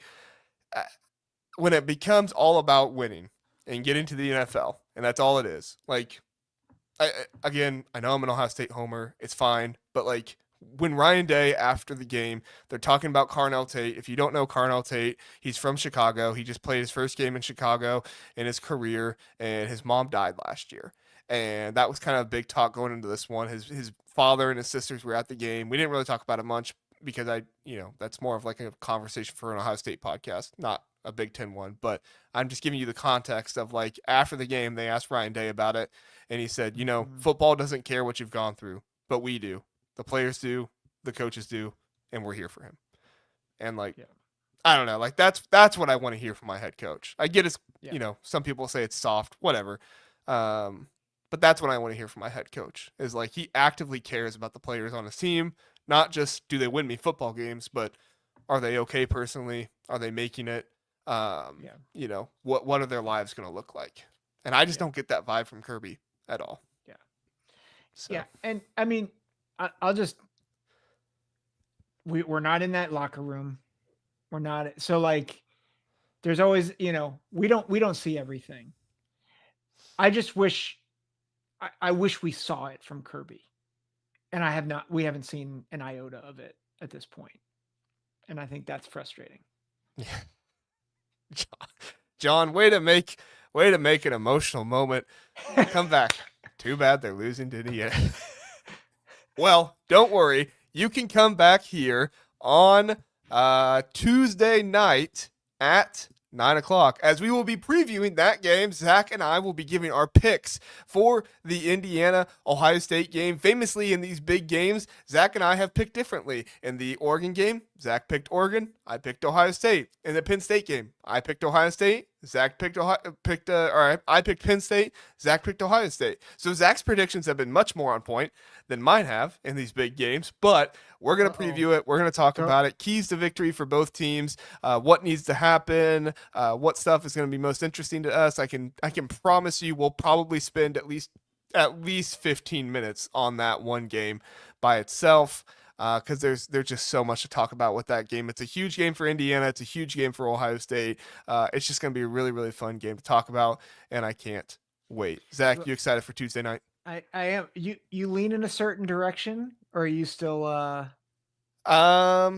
When it becomes all about winning and getting to the NFL, and that's all it is. Like, I know I'm an Ohio State homer. It's fine. But like when Ryan Day after the game, they're talking about Carnell Tate. If you don't know Carnell Tate, he's from Chicago. He just played his first game in Chicago in his career, and his mom died last year. And that was kind of a big talk going into this one. His father and his sisters were at the game. We didn't really talk about it much because that's more of like a conversation for an Ohio State podcast, not a Big Ten one. But I'm just giving you the context of like after the game, they asked Ryan Day about it, and he said, football doesn't care what you've gone through, but we do. The players do, the coaches do, and we're here for him. And like, I don't know, like that's what I want to hear from my head coach. I get it's, some people say it's soft, whatever. But that's what I want to hear from my head coach is like, he actively cares about the players on his team, not just do they win me football games, but are they okay personally? Are they making it? What are their lives going to look like? And I just don't get that vibe from Kirby at all.
Yeah. So. Yeah. And I mean, I'll just, we're not in that locker room. We're not. So like, there's always, we don't see everything. I just wish, I wish we saw it from Kirby, and we haven't seen an iota of it at this point. And I think that's frustrating.
Yeah. John, way to make an emotional moment. Come back. Too bad they're losing to Indiana. Well, don't worry. You can come back here on Tuesday night at 9:00 as we will be previewing that game. Zach and I will be giving our picks for the Indiana-Ohio State game. Famously, in these big games, Zach and I have picked differently. In the Oregon game, Zach picked Oregon. I picked Ohio State. In the Penn State game, I picked Ohio State. Zach I picked Penn State. Zach picked Ohio State. So Zach's predictions have been much more on point than mine have in these big games, but we're going to preview it. We're going to talk about it. Keys to victory for both teams. What needs to happen. What stuff is going to be most interesting to us. I can promise you we'll probably spend at least 15 minutes on that one game by itself. Because there's just so much to talk about with that game. It's a huge game for Indiana. It's a huge game for Ohio State. It's just going to be a really, really fun game to talk about, and I can't wait. Zach, you excited for Tuesday night?
I am. You lean in a certain direction, or are you still?
I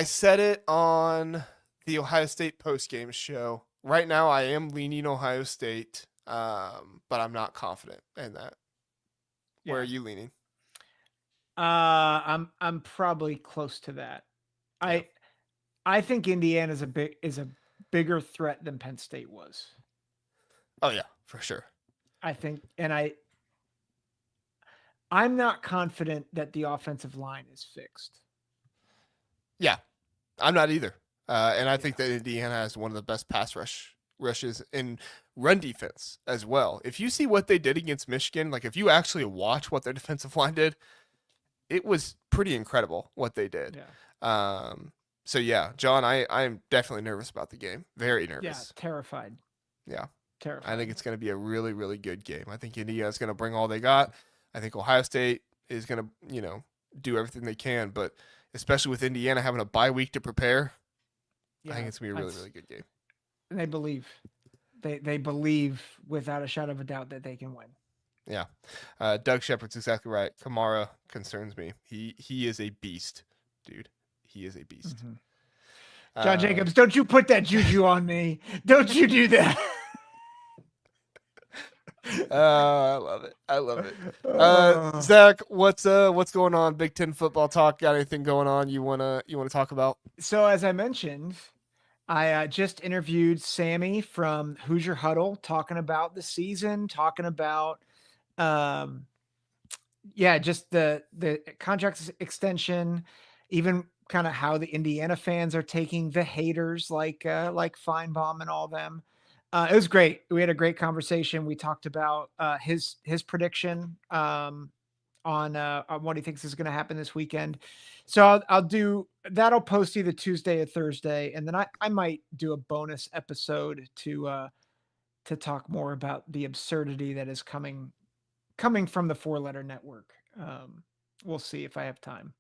said it on the Ohio State postgame show. Right now, I am leaning Ohio State, but I'm not confident in that. Yeah. Where are you leaning?
I'm probably close to that. Yeah. I think Indiana is a bigger threat than Penn State was.
Oh yeah, for sure.
I think, and I'm not confident that the offensive line is fixed.
Yeah, I'm not either. And I think that Indiana has one of the best pass rushes in run defense as well. If you see what they did against Michigan, like if you actually watch what their defensive line did, it was pretty incredible what they did. Yeah. So yeah, John, I am definitely nervous about the game. Very nervous.
Yeah, terrified.
Yeah.
Terrified.
I think it's going to be a really, really good game. I think Indiana's going to bring all they got. I think Ohio State is going to, do everything they can, but especially with Indiana having a bye week to prepare, I think it's going to be a really, really good game.
They believe. They believe without a shadow of a doubt that they can win.
Yeah. Doug Shepard's exactly right. Kamara concerns me. He is a beast, dude. He is a beast.
Mm-hmm. John Jacobs, don't you put that juju on me. Don't you do that.
I love it. I love it. Zach, what's going on? Big Ten football talk. Got anything going on you wanna talk about?
So as I mentioned, I just interviewed Sammy from Hoosier Huddle, talking about the season, talking about just the contract extension, even kind of how the Indiana fans are taking the haters like Feinbaum and all them. It was great. We had a great conversation. We talked about his prediction on what he thinks is going to happen this weekend. So I'll do that. I'll post either Tuesday or Thursday, and then I might do a bonus episode to talk more about the absurdity that is coming from the 4-letter network. We'll see if I have time.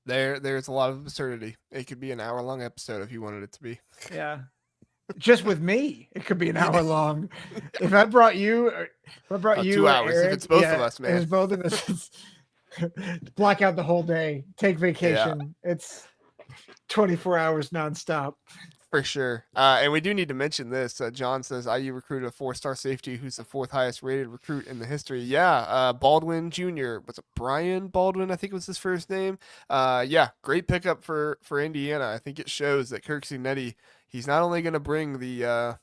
There's a lot of absurdity. It could be an hour-long episode if you wanted it to be.
Yeah. Just with me, it could be an hour long. If I brought you,
2 hours.
Eric,
if it's both of us, man.
It's both of us. Black out the whole day. Take vacation. Yeah. It's 24 hours nonstop.
For sure. And we do need to mention this. John says IU recruited a 4-star safety who's the 4th highest rated recruit in the history. Yeah. Baldwin Jr. Was it Brian Baldwin? I think was his first name. Yeah. Great pickup for Indiana. I think it shows that Kirk Signetti, he's not only going to bring the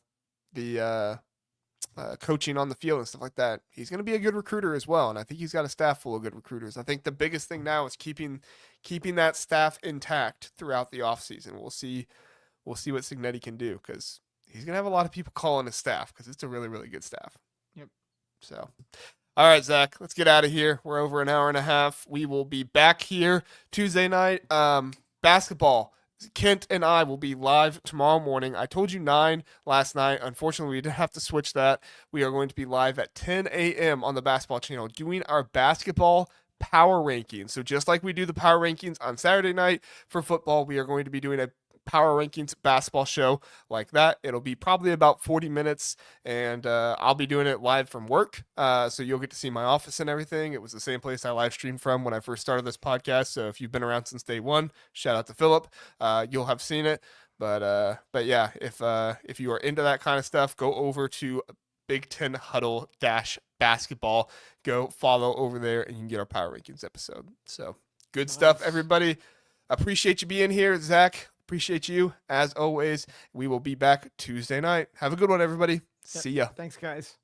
coaching on the field and stuff like that, he's going to be a good recruiter as well. And I think he's got a staff full of good recruiters. I think the biggest thing now is keeping that staff intact throughout the offseason. We'll see what Signetti can do, because he's going to have a lot of people calling his staff, because it's a really, really good staff.
Yep.
So, all right, Zach, let's get out of here. We're over an hour and a half. We will be back here Tuesday night. Basketball. Kent and I will be live tomorrow morning. I told you 9 last night. Unfortunately, we did have to switch that. We are going to be live at 10 a.m. on the basketball channel doing our basketball power rankings. So just like we do the power rankings on Saturday night for football, we are going to be doing a power rankings basketball show like that. It'll be probably about 40 minutes, and I'll be doing it live from work. So you'll get to see my office and everything. It was the same place I live streamed from when I first started this podcast. So if you've been around since day one, shout out to Philip. You'll have seen it. But yeah, if you are into that kind of stuff, go over to Big Ten Huddle basketball. Go follow over there, and you can get our power rankings episode. So good stuff, everybody. Appreciate you being here, Zach. Appreciate you as always. We will be back Tuesday night. Have a good one, everybody. See ya.
Thanks, guys.